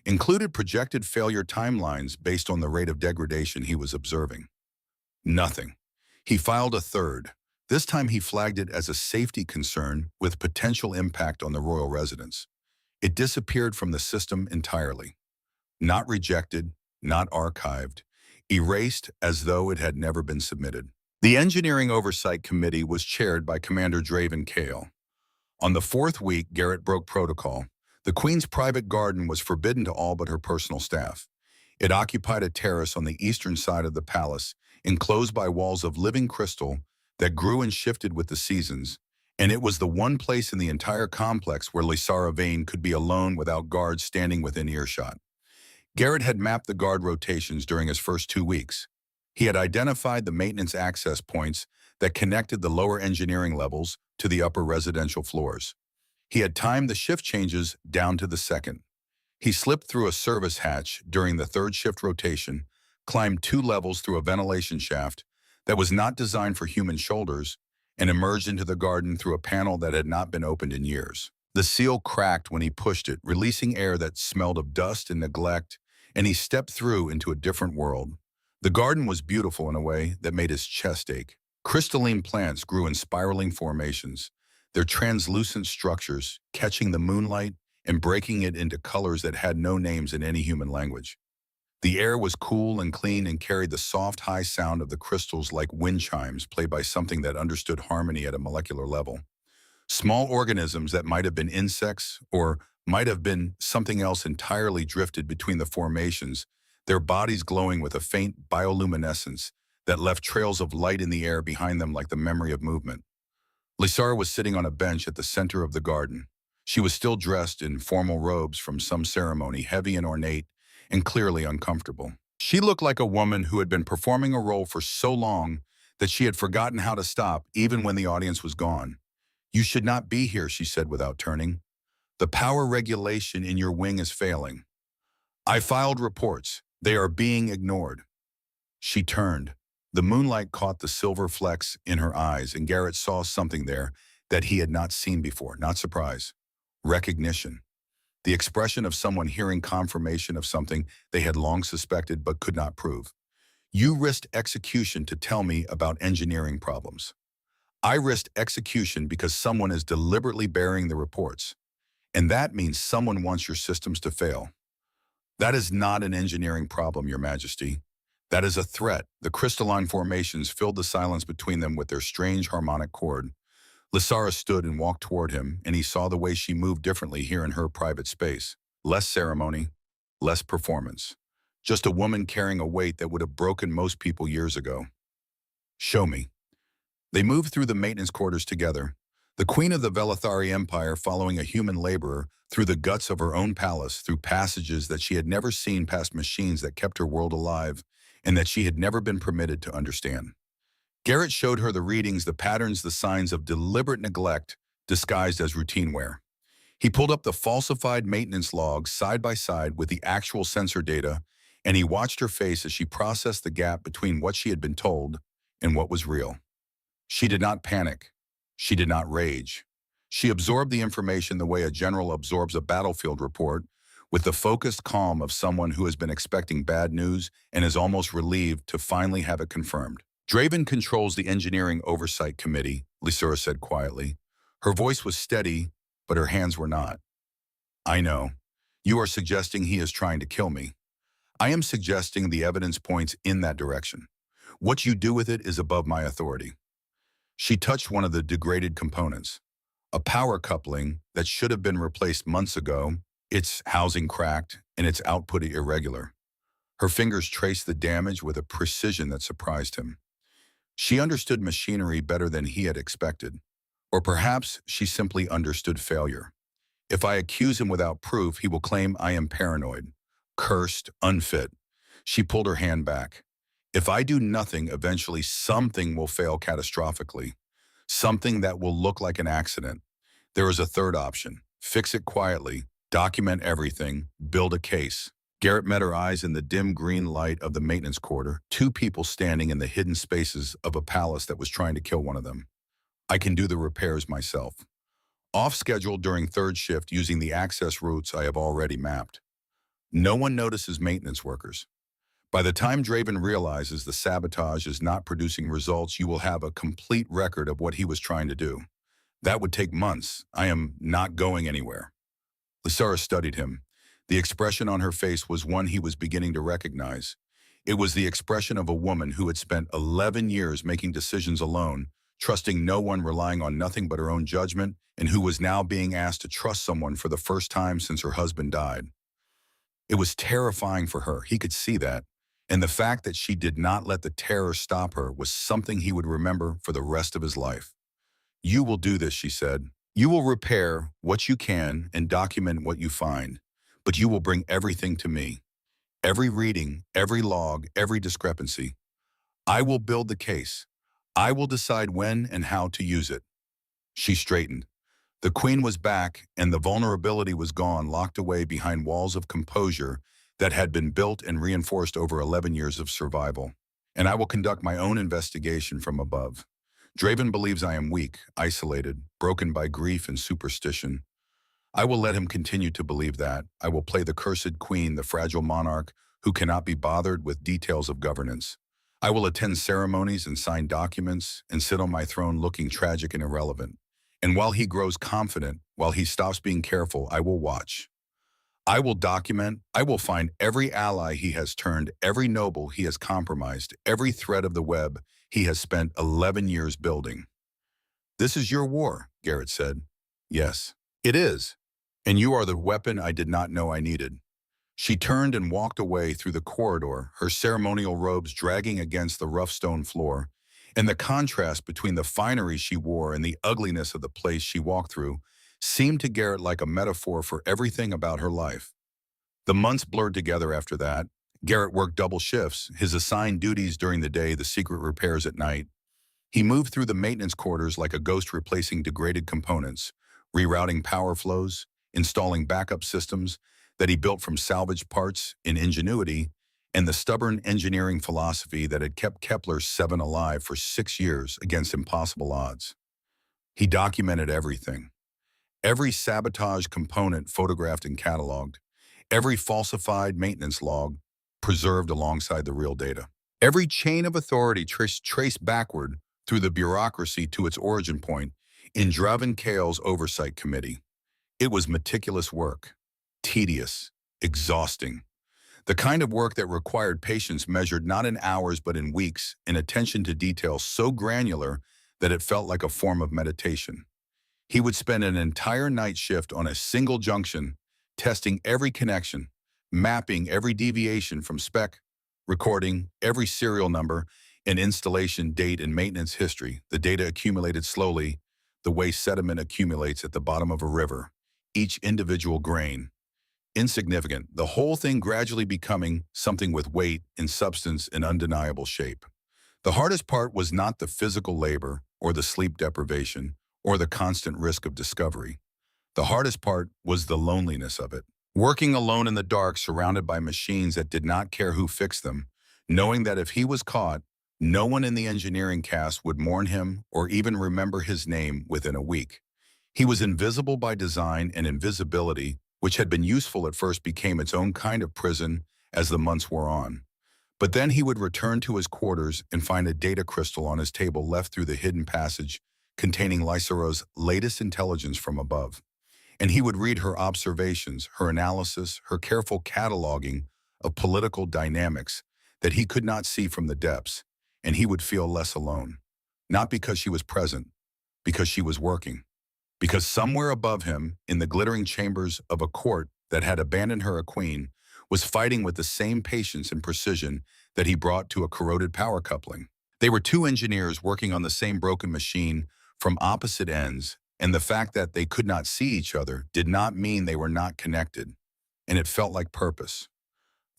included projected failure timelines based on the rate of degradation he was observing. Nothing. He filed a third, This time he flagged it as a safety concern with potential impact on the royal residence. It disappeared from the system entirely. Not rejected, not archived, erased as though it had never been submitted. The Engineering Oversight Committee was chaired by Commander Draven Kale. On the fourth week, Garrett broke protocol. The Queen's private garden was forbidden to all but her personal staff. It occupied a terrace on the eastern side of the palace, enclosed by walls of living crystal that grew and shifted with the seasons, and it was the one place in the entire complex where Lysara Vane could be alone without guards standing within earshot. Garrett had mapped the guard rotations during his first 2 weeks. He had identified the maintenance access points that connected the lower engineering levels to the upper residential floors. He had timed the shift changes down to the second. He slipped through a service hatch during the third shift rotation, climbed 2 levels through a ventilation shaft that was not designed for human shoulders, and emerged into the garden through a panel that had not been opened in years. The seal cracked when he pushed it, releasing air that smelled of dust and neglect, and he stepped through into a different world. The garden was beautiful in a way that made his chest ache. Crystalline plants grew in spiraling formations, their translucent structures catching the moonlight and breaking it into colors that had no names in any human language. The air was cool and clean and carried the soft, high sound of the crystals like wind chimes played by something that understood harmony at a molecular level. Small organisms that might have been insects or might have been something else entirely drifted between the formations, their bodies glowing with a faint bioluminescence that left trails of light in the air behind them like the memory of movement. Lysara was sitting on a bench at the center of the garden. She was still dressed in formal robes from some ceremony, heavy and ornate, and clearly uncomfortable. She looked like a woman who had been performing a role for so long that she had forgotten how to stop even when the audience was gone. "You should not be here," she said without turning. "The power regulation in your wing is failing. I filed reports. They are being ignored." She turned. The moonlight caught the silver flecks in her eyes, and Garrett saw something there that he had not seen before. Not surprise. Recognition. The expression of someone hearing confirmation of something they had long suspected but could not prove. "You risked execution to tell me about engineering problems. I risked execution because someone is deliberately burying the reports. And that means someone wants your systems to fail. That is not an engineering problem, Your Majesty. That is a threat." The crystalline formations filled the silence between them with their strange harmonic chord. Lysara stood and walked toward him, and he saw the way she moved differently here in her private space. Less ceremony, less performance. Just a woman carrying a weight that would have broken most people years ago. "Show me." They moved through the maintenance quarters together. The Queen of the Velithari Empire following a human laborer through the guts of her own palace, through passages that she had never seen past machines that kept her world alive and that she had never been permitted to understand. Garrett showed her the readings, the patterns, the signs of deliberate neglect disguised as routine wear. He pulled up the falsified maintenance logs side by side with the actual sensor data, and he watched her face as she processed the gap between what she had been told and what was real. She did not panic. She did not rage. She absorbed the information the way a general absorbs a battlefield report, with the focused calm of someone who has been expecting bad news and is almost relieved to finally have it confirmed. "Draven controls the Engineering Oversight Committee," Lysara said quietly. Her voice was steady, but her hands were not. "I know. You are suggesting he is trying to kill me. I am suggesting the evidence points in that direction. What you do with it is above my authority." She touched one of the degraded components. A power coupling that should have been replaced months ago, its housing cracked and its output irregular. Her fingers traced the damage with a precision that surprised him. She understood machinery better than he had expected. Or perhaps she simply understood failure. "If I accuse him without proof, he will claim I am paranoid, cursed, unfit." She pulled her hand back. "If I do nothing, eventually something will fail catastrophically. Something that will look like an accident. There is a third option. Fix it quietly, document everything, build a case." Garrett met her eyes in the dim green light of the maintenance quarter, 2 people standing in the hidden spaces of a palace that was trying to kill one of them. "I can do the repairs myself. Off schedule during third shift using the access routes I have already mapped. No one notices maintenance workers. By the time Draven realizes the sabotage is not producing results, you will have a complete record of what he was trying to do. That would take months. I am not going anywhere. Lysara studied him. The expression on her face was one he was beginning to recognize. It was the expression of a woman who had spent 11 years making decisions alone, trusting no one, relying on nothing but her own judgment, and who was now being asked to trust someone for the first time since her husband died. It was terrifying for her, he could see that, and the fact that she did not let the terror stop her was something he would remember for the rest of his life. "You will do this," she said. "You will repair what you can and document what you find, but you will bring everything to me. Every reading, every log, every discrepancy. I will build the case. I will decide when and how to use it." She straightened. The queen was back, and the vulnerability was gone, locked away behind walls of composure that had been built and reinforced over 11 years of survival. "And I will conduct my own investigation from above. Draven believes I am weak, isolated, broken by grief and superstition. I will let him continue to believe that. I will play the cursed queen, the fragile monarch who cannot be bothered with details of governance. I will attend ceremonies and sign documents and sit on my throne looking tragic and irrelevant. And while he grows confident, while he stops being careful, I will watch. I will document. I will find every ally he has turned, every noble he has compromised, every thread of the web he has spent 11 years building." "This is your war," Garrett said. "Yes, it is. And you are the weapon I did not know I needed." She turned and walked away through the corridor, her ceremonial robes dragging against the rough stone floor, and the contrast between the finery she wore and the ugliness of the place she walked through seemed to Garrett like a metaphor for everything about her life. The months blurred together after that. Garrett worked double shifts, his assigned duties during the day, the secret repairs at night. He moved through the maintenance quarters like a ghost, replacing degraded components, rerouting power flows, installing backup systems that he built from salvaged parts in ingenuity and the stubborn engineering philosophy that had kept Kepler-7 alive for 6 years against impossible odds. He documented everything. Every sabotage component photographed and cataloged. Every falsified maintenance log preserved alongside the real data. Every chain of authority traced backward through the bureaucracy to its origin point in Draven Kale's oversight committee. It was meticulous work, tedious, exhausting. The kind of work that required patience measured not in hours but in weeks, and attention to detail so granular that it felt like a form of meditation. He would spend an entire night shift on a single junction, testing every connection, mapping every deviation from spec, recording every serial number and installation date and maintenance history. The data accumulated slowly, the way sediment accumulates at the bottom of a river, each individual grain. Insignificant, the whole thing gradually becoming something with weight and substance and undeniable shape. The hardest part was not the physical labor or the sleep deprivation or the constant risk of discovery. The hardest part was the loneliness of it. Working alone in the dark, surrounded by machines that did not care who fixed them, knowing that if he was caught, no one in the engineering cast would mourn him or even remember his name within a week. He was invisible by design, and invisibility, which had been useful at first, became its own kind of prison as the months wore on. But then he would return to his quarters and find a data crystal on his table left through the hidden passage containing Lysara's latest intelligence from above. And he would read her observations, her analysis, her careful cataloging of political dynamics that he could not see from the depths, and he would feel less alone. Not because she was present, because she was working. Because somewhere above him, in the glittering chambers of a court that had abandoned her a queen, was fighting with the same patience and precision that he brought to a corroded power coupling. They were two engineers working on the same broken machine from opposite ends, and the fact that they could not see each other did not mean they were not connected, and it felt like purpose.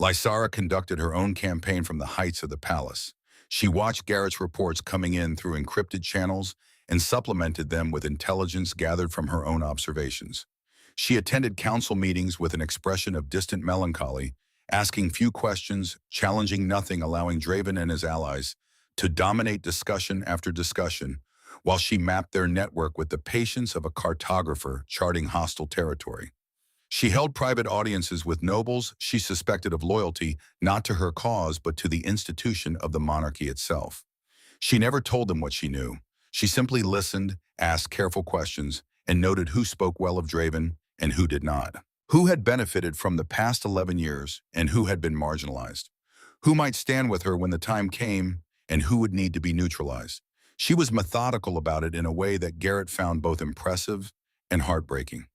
Lysara conducted her own campaign from the heights of the palace. She watched Garrett's reports coming in through encrypted channels and supplemented them with intelligence gathered from her own observations. She attended council meetings with an expression of distant melancholy, asking few questions, challenging nothing, allowing Draven and his allies to dominate discussion after discussion, while she mapped their network with the patience of a cartographer charting hostile territory. She held private audiences with nobles she suspected of loyalty not to her cause but to the institution of the monarchy itself. She never told them what she knew. She simply listened, asked careful questions, and noted who spoke well of Draven and who did not. Who had benefited from the past 11 years and who had been marginalized. Who might stand with her when the time came and who would need to be neutralized. She was methodical about it in a way that Garrett found both impressive and heartbreaking.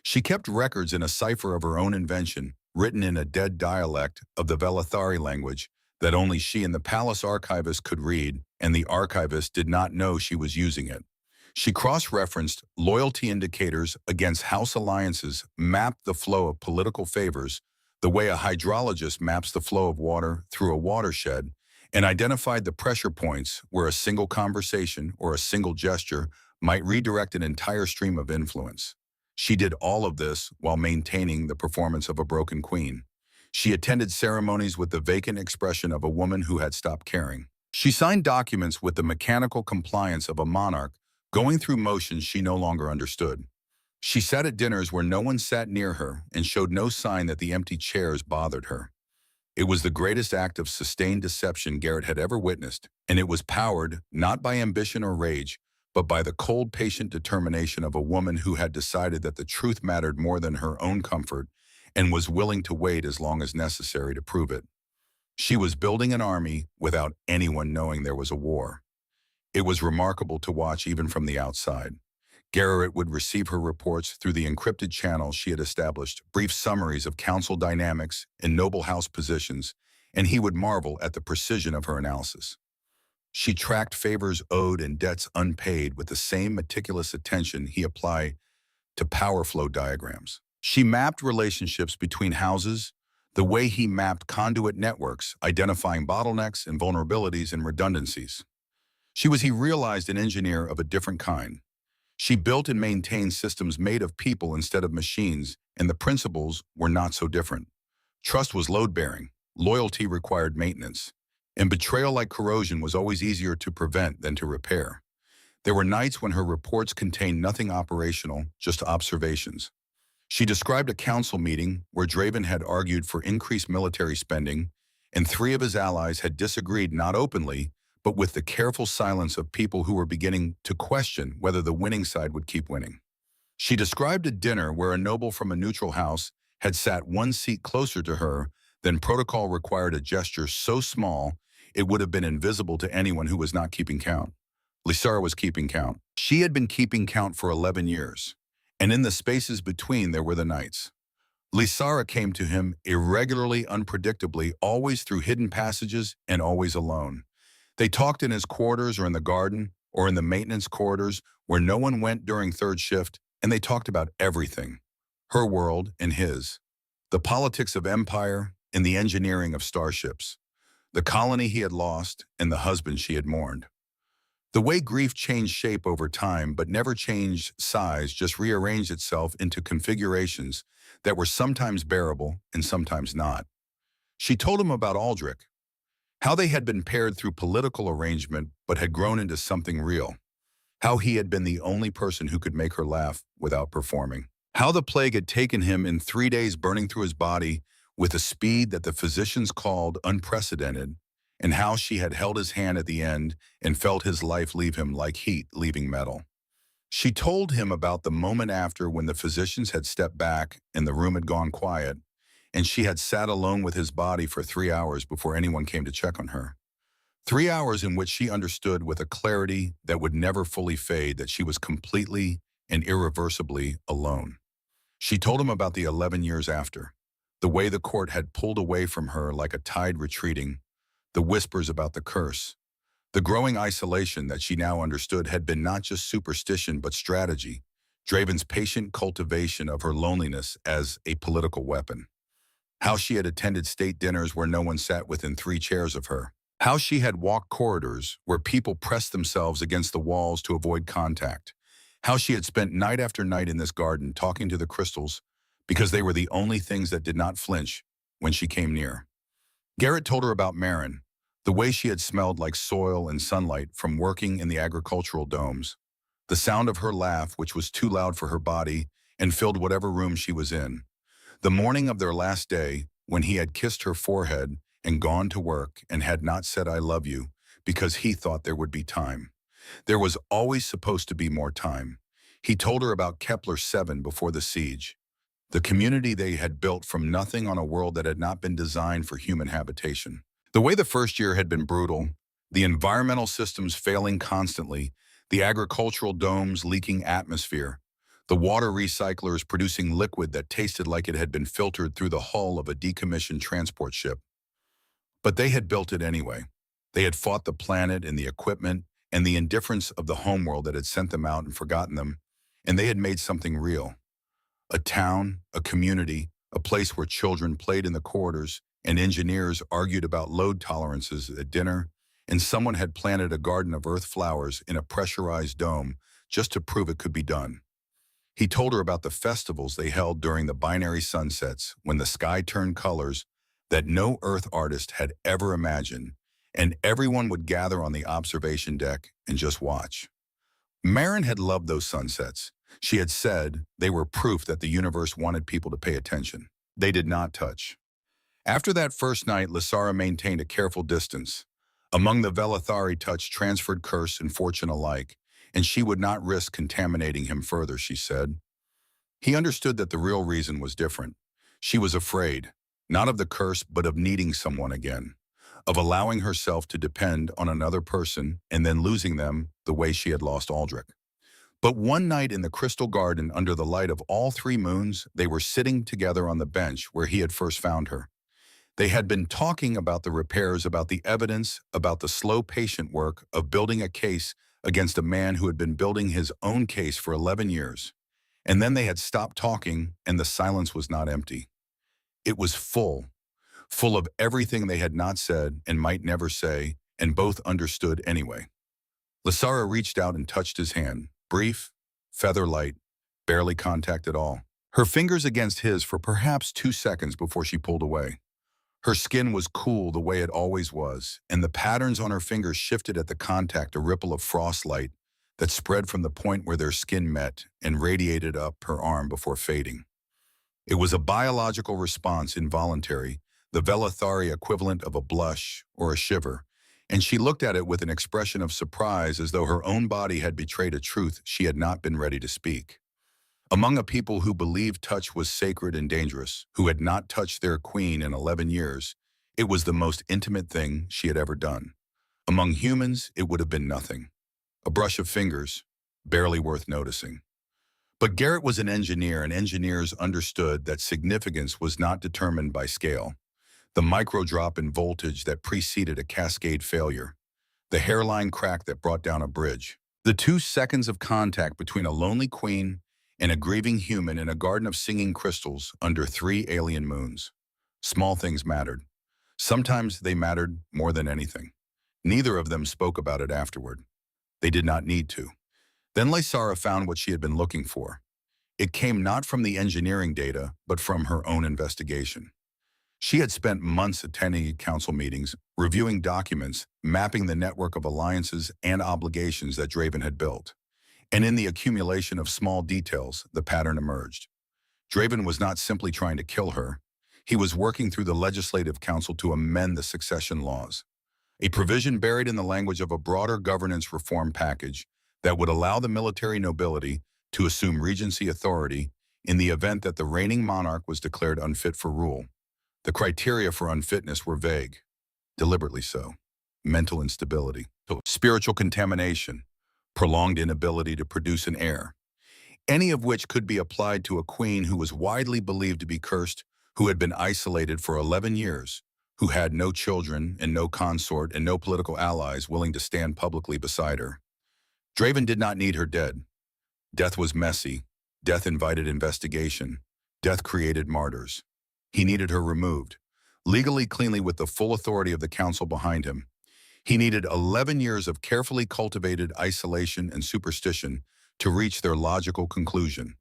She kept records in a cipher of her own invention, written in a dead dialect of the Velathari language that only she and the palace archivist could read, and the archivist did not know she was using it. She cross-referenced loyalty indicators against house alliances, mapped the flow of political favors, the way a hydrologist maps the flow of water through a watershed, and identified the pressure points where a single conversation or a single gesture might redirect an entire stream of influence. She did all of this while maintaining the performance of a broken queen. She attended ceremonies with the vacant expression of a woman who had stopped caring. She signed documents with the mechanical compliance of a monarch going through motions she no longer understood. She sat at dinners where no one sat near her and showed no sign that the empty chairs bothered her. It was the greatest act of sustained deception Garrett had ever witnessed, and it was powered not by ambition or rage, but by the cold, patient determination of a woman who had decided that the truth mattered more than her own comfort and was willing to wait as long as necessary to prove it. She was building an army without anyone knowing there was a war. It was remarkable to watch even from the outside. Garrett would receive her reports through the encrypted channels she had established, brief summaries of council dynamics and noble house positions, and he would marvel at the precision of her analysis. She tracked favors owed and debts unpaid with the same meticulous attention he applied to power flow diagrams. She mapped relationships between houses the way he mapped conduit networks, identifying bottlenecks and vulnerabilities and redundancies. He realized, an engineer of a different kind. She built and maintained systems made of people instead of machines, and the principles were not so different. Trust was load-bearing, loyalty required maintenance, and betrayal like corrosion was always easier to prevent than to repair. There were nights when her reports contained nothing operational, just observations. She described a council meeting where Draven had argued for increased military spending, and three of his allies had disagreed not openly, but with the careful silence of people who were beginning to question whether the winning side would keep winning. She described a dinner where a noble from a neutral house had sat one seat closer to her than protocol required, a gesture so small it would have been invisible to anyone who was not keeping count. Lysara was keeping count. She had been keeping count for 11 years, and in the spaces between there were the nights. Lysara came to him irregularly, unpredictably, always through hidden passages and always alone. They talked in his quarters or in the garden or in the maintenance corridors where no one went during third shift, and they talked about everything, her world and his, the politics of empire and the engineering of starships, the colony he had lost and the husband she had mourned. The way grief changed shape over time but never changed size, just rearranged itself into configurations that were sometimes bearable and sometimes not. She told him about Aldrich, how they had been paired through political arrangement but had grown into something real, how he had been the only person who could make her laugh without performing, how the plague had taken him in 3 days, burning through his body with a speed that the physicians called unprecedented, and how she had held his hand at the end and felt his life leave him like heat leaving metal. She told him about the moment after, when the physicians had stepped back and the room had gone quiet, and she had sat alone with his body for 3 hours before anyone came to check on her. 3 hours in which she understood with a clarity that would never fully fade that she was completely and irreversibly alone. She told him about the 11 years after, the way the court had pulled away from her like a tide retreating, the whispers about the curse, the growing isolation that she now understood had been not just superstition but strategy, Draven's patient cultivation of her loneliness as a political weapon. How she had attended state dinners where no one sat within 3 chairs of her. How she had walked corridors where people pressed themselves against the walls to avoid contact. How she had spent night after night in this garden talking to the crystals because they were the only things that did not flinch when she came near. Garrett told her about Marin, the way she had smelled like soil and sunlight from working in the agricultural domes, the sound of her laugh which was too loud for her body and filled whatever room she was in, The morning of their last day, when he had kissed her forehead and gone to work and had not said I love you because he thought there would be time. There was always supposed to be more time. He told her about Kepler-7 before the siege, the community they had built from nothing on a world that had not been designed for human habitation. The way the first year had been brutal, the environmental systems failing constantly, the agricultural domes leaking atmosphere, the water recyclers producing liquid that tasted like it had been filtered through the hull of a decommissioned transport ship. But they had built it anyway. They had fought the planet and the equipment and the indifference of the homeworld that had sent them out and forgotten them, and they had made something real. A town, a community, a place where children played in the corridors and engineers argued about load tolerances at dinner, and someone had planted a garden of earth flowers in a pressurized dome just to prove it could be done. He told her about the festivals they held during the binary sunsets when the sky turned colors that no Earth artist had ever imagined, and everyone would gather on the observation deck and just watch. Marin had loved those sunsets. She had said they were proof that the universe wanted people to pay attention. They did not touch. After that first night, Lysara maintained a careful distance. Among the Velathari touch transferred curse and fortune alike, and she would not risk contaminating him further, she said. He understood that the real reason was different. She was afraid, not of the curse, but of needing someone again, of allowing herself to depend on another person and then losing them the way she had lost Aldrich. But one night in the crystal garden under the light of all three moons, they were sitting together on the bench where he had first found her. They had been talking about the repairs, about the evidence, about the slow, patient work of building a case against a man who had been building his own case for 11 years. And then they had stopped talking, and the silence was not empty. It was full of everything they had not said and might never say, and both understood anyway. Lysara reached out and touched his hand, brief, feather light, barely contact at all. Her fingers against his for perhaps 2 seconds before she pulled away. Her skin was cool the way it always was, and the patterns on her fingers shifted at the contact, a ripple of frost light that spread from the point where their skin met and radiated up her arm before fading. It was a biological response, involuntary, the Velathari equivalent of a blush or a shiver, and she looked at it with an expression of surprise as though her own body had betrayed a truth she had not been ready to speak. Among a people who believed touch was sacred and dangerous, who had not touched their queen in 11 years, it was the most intimate thing she had ever done. Among humans, it would have been nothing. A brush of fingers, barely worth noticing. But Garrett was an engineer, and engineers understood that significance was not determined by scale. The micro drop in voltage that preceded a cascade failure. The hairline crack that brought down a bridge. The 2 seconds of contact between a lonely queen and a grieving human in a garden of singing crystals under 3 alien moons. Small things mattered. Sometimes they mattered more than anything. Neither of them spoke about it afterward. They did not need to. Then Lysara found what she had been looking for. It came not from the engineering data, but from her own investigation. She had spent months attending council meetings, reviewing documents, mapping the network of alliances and obligations that Draven had built. And in the accumulation of small details, the pattern emerged. Draven was not simply trying to kill her. He was working through the Legislative Council to amend the succession laws, a provision buried in the language of a broader governance reform package that would allow the military nobility to assume regency authority in the event that the reigning monarch was declared unfit for rule. The criteria for unfitness were vague, deliberately so. Mental instability, spiritual contamination, prolonged inability to produce an heir, any of which could be applied to a queen who was widely believed to be cursed, who had been isolated for 11 years, who had no children and no consort and no political allies willing to stand publicly beside her. Draven did not need her dead. Death was messy. Death invited investigation. Death created martyrs. He needed her removed, legally cleanly with the full authority of the council behind him. He needed 11 years of carefully cultivated isolation and superstition to reach their logical conclusion.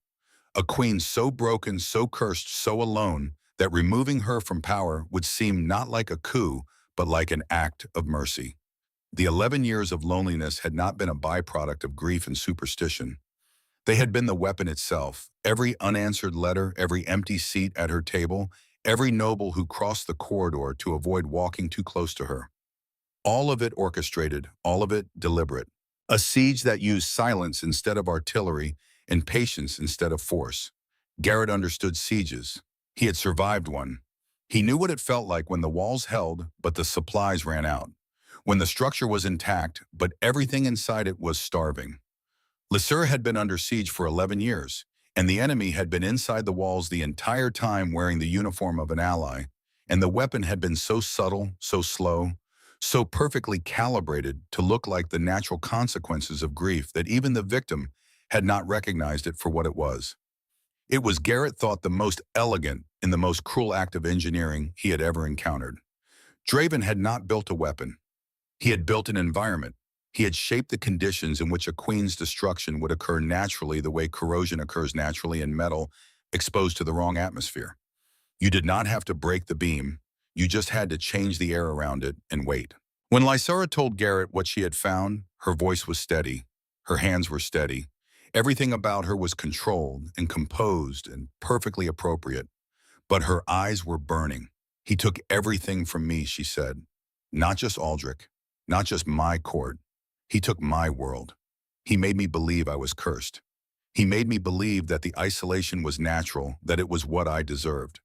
A queen so broken, so cursed, so alone, that removing her from power would seem not like a coup, but like an act of mercy. The 11 years of loneliness had not been a byproduct of grief and superstition. They had been the weapon itself. Every unanswered letter, every empty seat at her table, every noble who crossed the corridor to avoid walking too close to her. All of it orchestrated, all of it deliberate. A siege that used silence instead of artillery and patience instead of force. Garrett understood sieges. He had survived one. He knew what it felt like when the walls held, but the supplies ran out. When the structure was intact, but everything inside it was starving. Lysura had been under siege for 11 years, and the enemy had been inside the walls the entire time wearing the uniform of an ally, and the weapon had been so subtle, so slow, so perfectly calibrated to look like the natural consequences of grief that even the victim had not recognized it for what it was. It was, Garrett thought, the most elegant and the most cruel act of engineering he had ever encountered. Draven had not built a weapon. He had built an environment. He had shaped the conditions in which a queen's destruction would occur naturally the way corrosion occurs naturally in metal exposed to the wrong atmosphere. You did not have to break the beam. You just had to change the air around it and wait. When Lysura told Garrett what she had found, her voice was steady. Her hands were steady. Everything about her was controlled and composed and perfectly appropriate. But her eyes were burning. He took everything from me, she said. Not just Aldrich, not just my court. He took my world. He made me believe I was cursed. He made me believe that the isolation was natural, that it was what I deserved.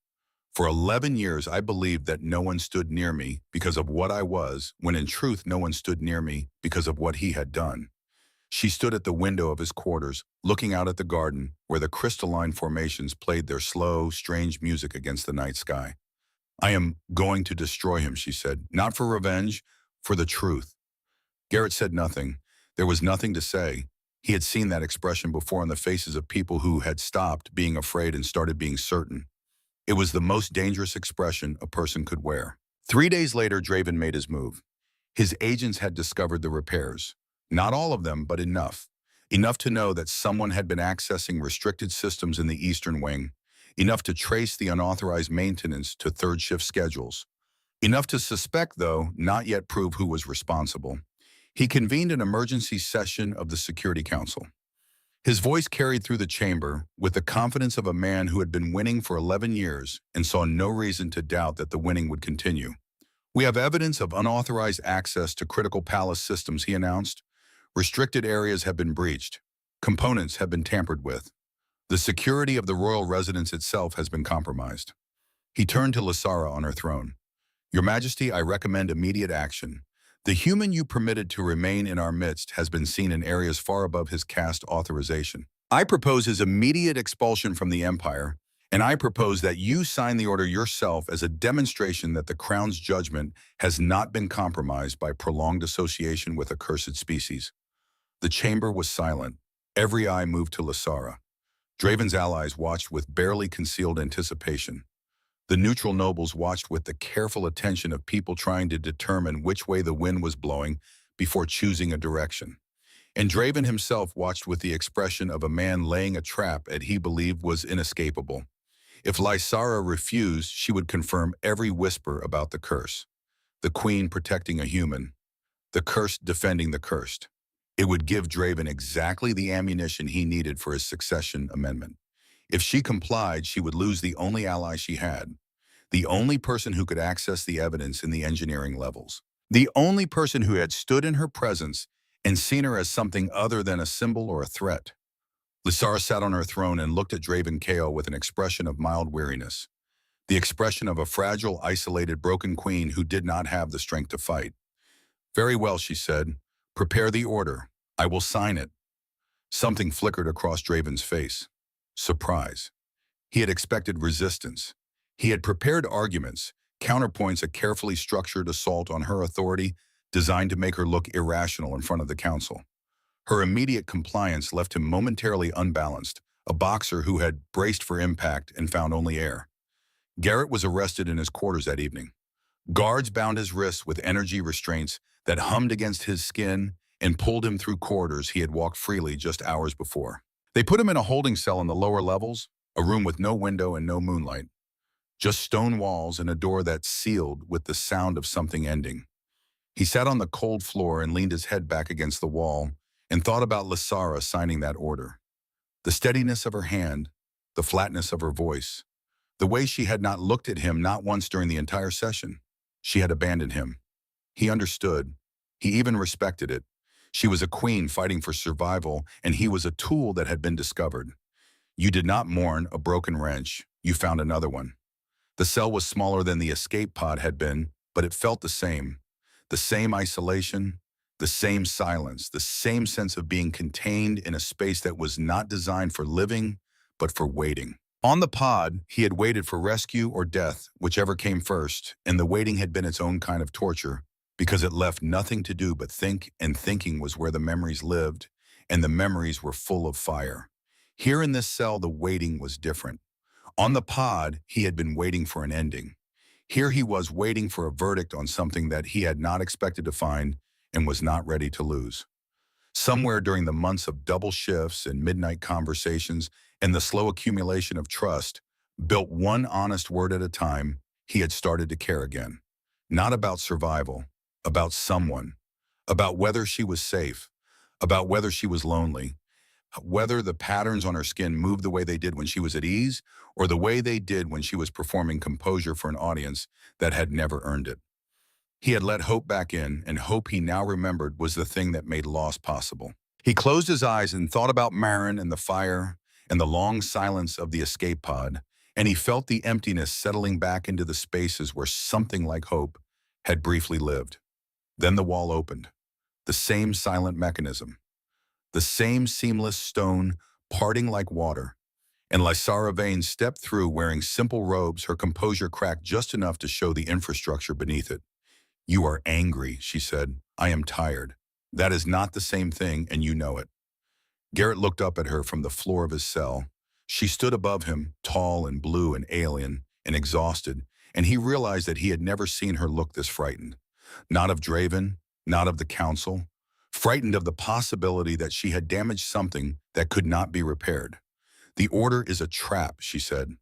For 11 years, I believed that no one stood near me because of what I was, when in truth, no one stood near me because of what he had done. She stood at the window of his quarters, looking out at the garden, where the crystalline formations played their slow, strange music against the night sky. I am going to destroy him, she said, not for revenge, for the truth. Garrett said nothing. There was nothing to say. He had seen that expression before on the faces of people who had stopped being afraid and started being certain. It was the most dangerous expression a person could wear. 3 days later, Draven made his move. His agents had discovered the repairs. Not all of them, but enough. Enough to know that someone had been accessing restricted systems in the Eastern Wing. Enough to trace the unauthorized maintenance to third shift schedules. Enough to suspect, though, not yet prove who was responsible. He convened an emergency session of the Security Council. His voice carried through the chamber with the confidence of a man who had been winning for 11 years and saw no reason to doubt that the winning would continue. We have evidence of unauthorized access to critical palace systems, he announced. Restricted areas have been breached. Components have been tampered with. The security of the royal residence itself has been compromised. He turned to Lysura on her throne. Your Majesty, I recommend immediate action. The human you permitted to remain in our midst has been seen in areas far above his caste authorization. I propose his immediate expulsion from the Empire, and I propose that you sign the order yourself as a demonstration that the Crown's judgment has not been compromised by prolonged association with accursed species. The chamber was silent. Every eye moved to Lysura. Draven's allies watched with barely concealed anticipation. The neutral nobles watched with the careful attention of people trying to determine which way the wind was blowing before choosing a direction. And Draven himself watched with the expression of a man laying a trap that he believed was inescapable. If Lysura refused, she would confirm every whisper about the curse. The queen protecting a human. The cursed defending the cursed. It would give Draven exactly the ammunition he needed for his succession amendment. If she complied, she would lose the only ally she had, the only person who could access the evidence in the engineering levels, the only person who had stood in her presence and seen her as something other than a symbol or a threat. Lysura sat on her throne and looked at Draven Kao with an expression of mild weariness, the expression of a fragile, isolated, broken queen who did not have the strength to fight. Very well, she said. Prepare the order. I will sign it. Something flickered across Draven's face. Surprise. He had expected resistance. He had prepared arguments, counterpoints, a carefully structured assault on her authority designed to make her look irrational in front of the council. Her immediate compliance left him momentarily unbalanced, a boxer who had braced for impact and found only air. Garrett was arrested in his quarters that evening. Guards bound his wrists with energy restraints that hummed against his skin and pulled him through corridors he had walked freely just hours before. They put him in a holding cell in the lower levels, a room with no window and no moonlight. Just stone walls and a door that sealed with the sound of something ending. He sat on the cold floor and leaned his head back against the wall and thought about Lysura signing that order. The steadiness of her hand, the flatness of her voice, the way she had not looked at him not once during the entire session. She had abandoned him. He understood. He even respected it. She was a queen fighting for survival, and he was a tool that had been discovered. You did not mourn a broken wrench. You found another one. The cell was smaller than the escape pod had been, but it felt the same. The same isolation, the same silence, the same sense of being contained in a space that was not designed for living, but for waiting. On the pod, he had waited for rescue or death, whichever came first, and the waiting had been its own kind of torture, because it left nothing to do but think, and thinking was where the memories lived, and the memories were full of fire. Here in this cell, the waiting was different. On the pod, he had been waiting for an ending. Here he was waiting for a verdict on something that he had not expected to find and was not ready to lose. Somewhere during the months of double shifts and midnight conversations and the slow accumulation of trust, built one honest word at a time, he had started to care again. Not about survival, about someone, about whether she was safe, about whether she was lonely, whether the patterns on her skin moved the way they did when she was at ease or the way they did when she was performing composure for an audience that had never earned it. He had let hope back in, and hope he now remembered was the thing that made loss possible. He closed his eyes and thought about Marin and the fire and the long silence of the escape pod, and he felt the emptiness settling back into the spaces where something like hope had briefly lived. Then the wall opened. The same silent mechanism. The same seamless stone parting like water. And Lysara Vane stepped through wearing simple robes, her composure cracked just enough to show the infrastructure beneath it. "You are angry," she said. "I am tired. That is not the same thing, and you know it." Garrett looked up at her from the floor of his cell. She stood above him, tall and blue and alien and exhausted, and he realized that he had never seen her look this frightened. Not of Draven, not of the council, frightened of the possibility that she had damaged something that could not be repaired. "The order is a trap," she said.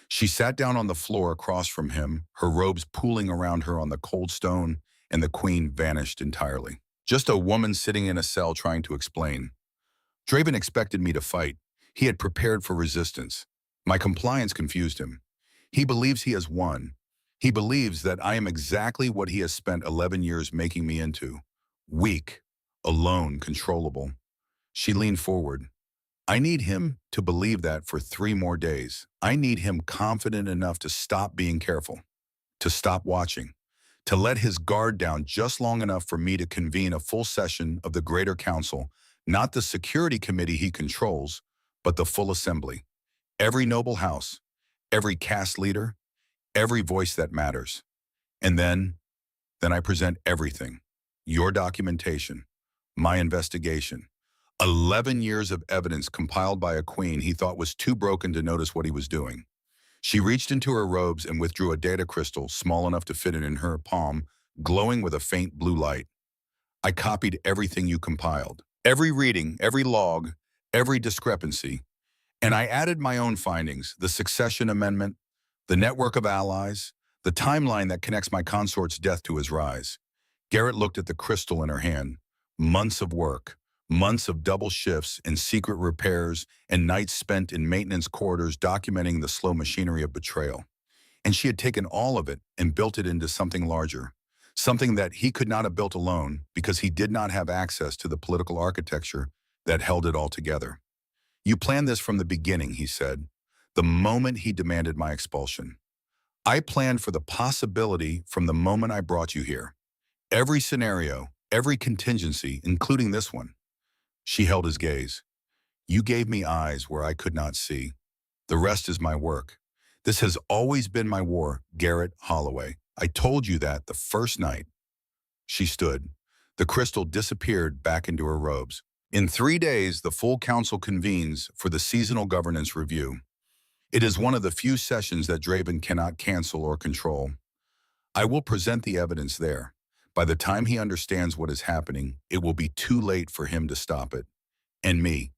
She sat down on the floor across from him, her robes pooling around her on the cold stone, and the queen vanished entirely. Just a woman sitting in a cell trying to explain. "Draven expected me to fight. He had prepared for resistance. My compliance confused him. He believes he has won. He believes that I am exactly what he has spent 11 years making me into. Weak, alone, controllable." She leaned forward. "I need him to believe that for 3 more days. I need him confident enough to stop being careful, to stop watching, to let his guard down just long enough for me to convene a full session of the Greater Council, not the security committee he controls, but the full assembly. Every noble house, every caste leader, every voice that matters. And then I present everything. Your documentation, my investigation. 11 years of evidence compiled by a queen he thought was too broken to notice what he was doing. She reached into her robes and withdrew a data crystal small enough to fit it in her palm, glowing with a faint blue light. "I copied everything you compiled. Every reading, every log, every discrepancy. And I added my own findings, the succession amendment, the network of allies, the timeline that connects my consort's death to his rise." Garrett looked at the crystal in her hand. Months of work. Months of double shifts and secret repairs and nights spent in maintenance corridors documenting the slow machinery of betrayal. And she had taken all of it and built it into something larger, something that he could not have built alone because he did not have access to the political architecture that held it all together. "You planned this from the beginning," he said, "the moment he demanded my expulsion. I planned for the possibility from the moment I brought you here. Every scenario, every contingency, including this one." She held his gaze. "You gave me eyes where I could not see. The rest is my work. This has always been my war, Garrett Holloway. I told you that the first night." She stood. The crystal disappeared back into her robes. "In 3 days, the full council convenes for the seasonal governance review. It is one of the few sessions that Draven cannot cancel or control. I will present the evidence there. By the time he understands what is happening, it will be too late for him to stop it. And me.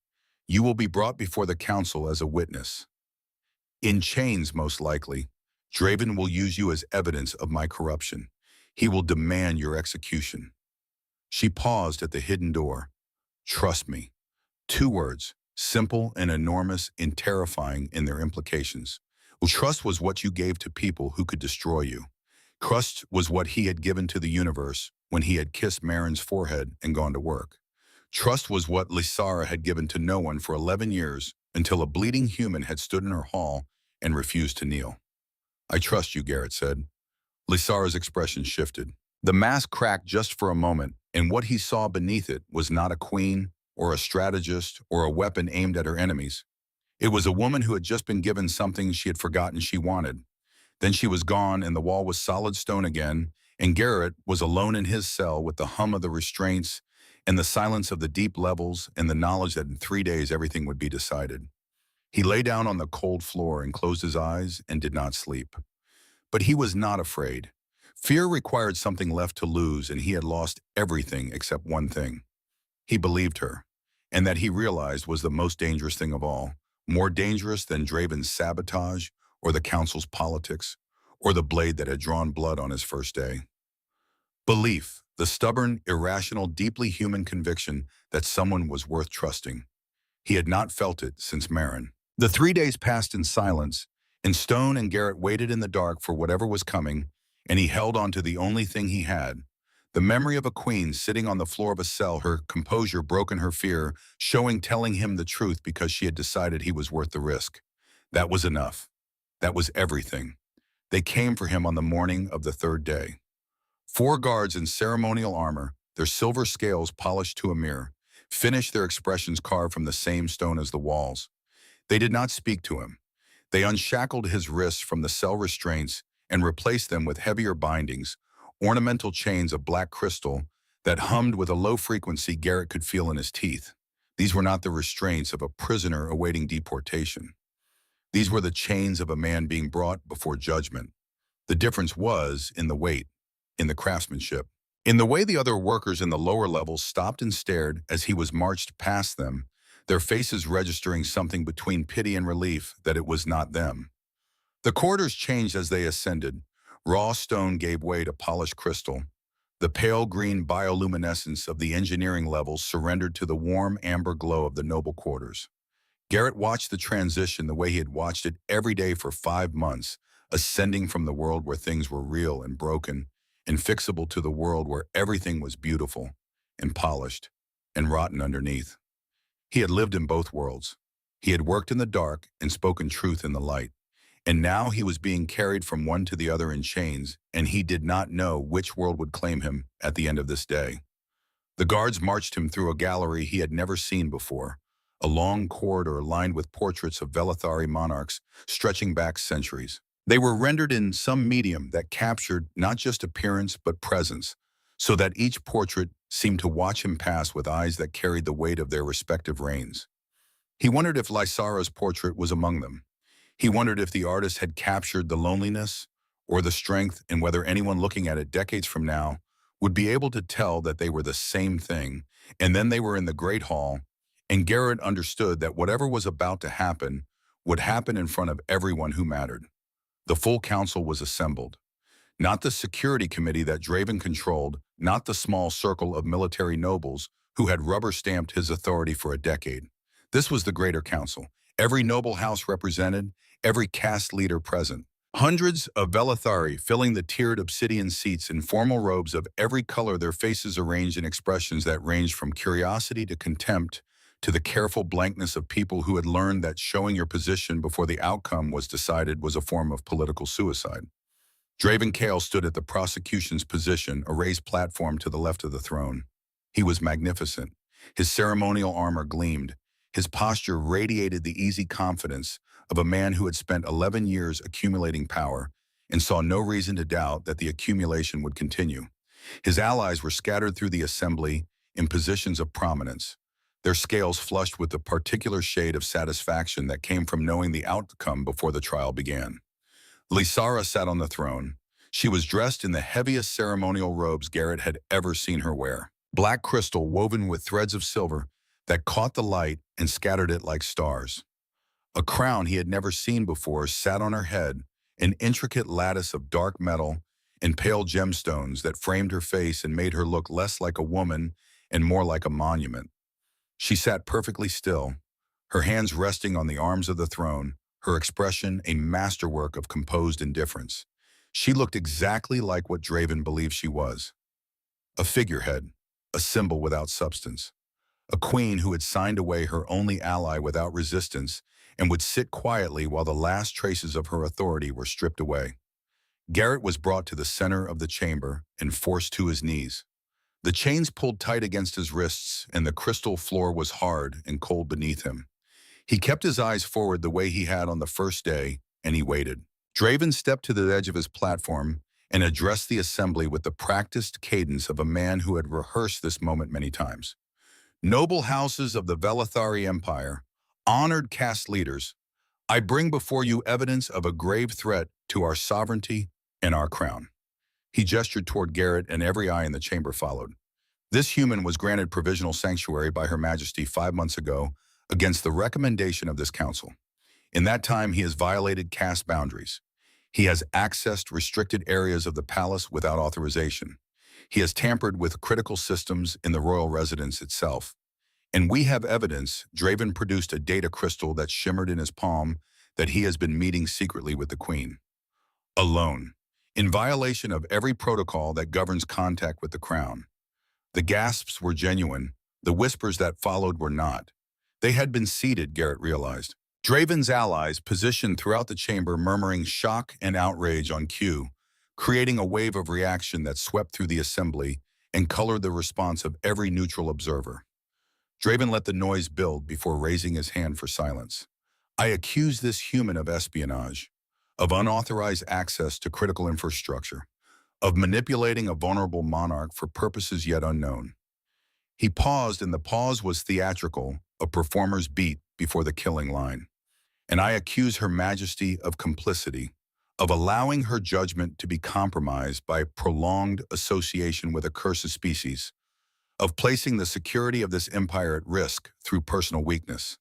You will be brought before the council as a witness. In chains, most likely. Draven will use you as evidence of my corruption. He will demand your execution." She paused at the hidden door. "Trust me." 2 words, simple and enormous and terrifying in their implications. Trust was what you gave to people who could destroy you. Trust was what he had given to the universe when he had kissed Marin's forehead and gone to work. Trust was what Lysara had given to no one for 11 years until a bleeding human had stood in her hall and refused to kneel. I trust you, Garrett said. Lysara's expression shifted. The mask cracked just for a moment, and what he saw beneath it was not a queen or a strategist or a weapon aimed at her enemies. It was a woman who had just been given something she had forgotten she wanted. Then she was gone, and the wall was solid stone again, and Garrett was alone in his cell with the hum of the restraints and the silence of the deep levels and the knowledge that in 3 days everything would be decided. He lay down on the cold floor and closed his eyes and did not sleep. But he was not afraid. Fear required something left to lose, and he had lost everything except one thing. He believed her, and that he realized was the most dangerous thing of all, more dangerous than Draven's sabotage or the council's politics or the blade that had drawn blood on his first day. Belief, the stubborn, irrational, deeply human conviction that someone was worth trusting. He had not felt it since Marin. The 3 days passed in silence, and Stone and Garrett waited in the dark for whatever was coming, and he held on to the only thing he had. The memory of a queen sitting on the floor of a cell, her composure broken, her fear, telling him the truth because she had decided he was worth the risk. That was enough. That was everything. They came for him on the morning of the 3rd day. 4 guards in ceremonial armor, their silver scales polished to a mirror, finished, their expressions carved from the same stone as the walls. They did not speak to him. They unshackled his wrists from the cell restraints and replaced them with heavier bindings, ornamental chains of black crystal that hummed with a low frequency Garrett could feel in his teeth. These were not the restraints of a prisoner awaiting deportation. These were the chains of a man being brought before judgment. The difference was in the weight, in the craftsmanship, in the way the other workers in the lower levels stopped and stared as he was marched past them, their faces registering something between pity and relief that it was not them. The corridors changed as they ascended. Raw stone gave way to polished crystal. The pale green bioluminescence of the engineering levels surrendered to the warm amber glow of the noble quarters. Garrett watched the transition the way he had watched it every day for 5 months, ascending from the world where things were real and broken and fixable to the world where everything was beautiful and polished and rotten underneath. He had lived in both worlds. He had worked in the dark and spoken truth in the light. And now he was being carried from one to the other in chains, and he did not know which world would claim him at the end of this day. The guards marched him through a gallery he had never seen before, a long corridor lined with portraits of Velethari monarchs stretching back centuries. They were rendered in some medium that captured not just appearance but presence, so that each portrait seemed to watch him pass with eyes that carried the weight of their respective reigns. He wondered if Lysara's portrait was among them. He wondered if the artist had captured the loneliness or the strength, and whether anyone looking at it decades from now would be able to tell that they were the same thing. And then they were in the Great Hall, and Garrett understood that whatever was about to happen would happen in front of everyone who mattered. The full council was assembled. Not the security committee that Draven controlled, not the small circle of military nobles who had rubber-stamped his authority for a decade. This was the greater council. Every noble house represented, every caste leader present. Hundreds of Velethari filling the tiered obsidian seats in formal robes of every color, their faces arranged in expressions that ranged from curiosity to contempt to the careful blankness of people who had learned that showing your position before the outcome was decided was a form of political suicide. Draven Kale stood at the prosecution's position, a raised platform to the left of the throne. He was magnificent. His ceremonial armor gleamed. His posture radiated the easy confidence of a man who had spent 11 years accumulating power and saw no reason to doubt that the accumulation would continue. His allies were scattered through the assembly in positions of prominence, their scales flushed with the particular shade of satisfaction that came from knowing the outcome before the trial began. Lysara sat on the throne. She was dressed in the heaviest ceremonial robes Garrett had ever seen her wear. Black crystal woven with threads of silver that caught the light and scattered it like stars. A crown he had never seen before sat on her head, an intricate lattice of dark metal and pale gemstones that framed her face and made her look less like a woman and more like a monument. She sat perfectly still, her hands resting on the arms of the throne, her expression a masterwork of composed indifference. She looked exactly like what Draven believed she was. A figurehead, a symbol without substance. A queen who had signed away her only ally without resistance and would sit quietly while the last traces of her authority were stripped away. Garrett was brought to the center of the chamber and forced to his knees. The chains pulled tight against his wrists, and the crystal floor was hard and cold beneath him. He kept his eyes forward the way he had on the first day, and he waited. Draven stepped to the edge of his platform and addressed the assembly with the practiced cadence of a man who had rehearsed this moment many times. Noble houses of the Velethari Empire, honored caste leaders, I bring before you evidence of a grave threat to our sovereignty and our crown. He gestured toward Garrett, and every eye in the chamber followed. This human was granted provisional sanctuary by Her Majesty 5 months ago against the recommendation of this council. In that time, he has violated caste boundaries. He has accessed restricted areas of the palace without authorization. He has tampered with critical systems in the royal residence itself. And we have evidence. Draven produced a data crystal that shimmered in his palm that he has been meeting secretly with the queen. Alone, in violation of every protocol that governs contact with the crown. The gasps were genuine. The whispers that followed were not. They had been seated, Garrett realized. Draven's allies positioned throughout the chamber, murmuring shock and outrage on cue, creating a wave of reaction that swept through the assembly and colored the response of every neutral observer. Draven let the noise build before raising his hand for silence. I accuse this human of espionage, of unauthorized access to critical infrastructure, of manipulating a vulnerable monarch for purposes yet unknown. He paused, and the pause was theatrical, a performer's beat before the killing line. And I accuse Her Majesty of complicity, of allowing her judgment to be compromised by prolonged association with a cursed species, of placing the security of this empire at risk through personal weakness.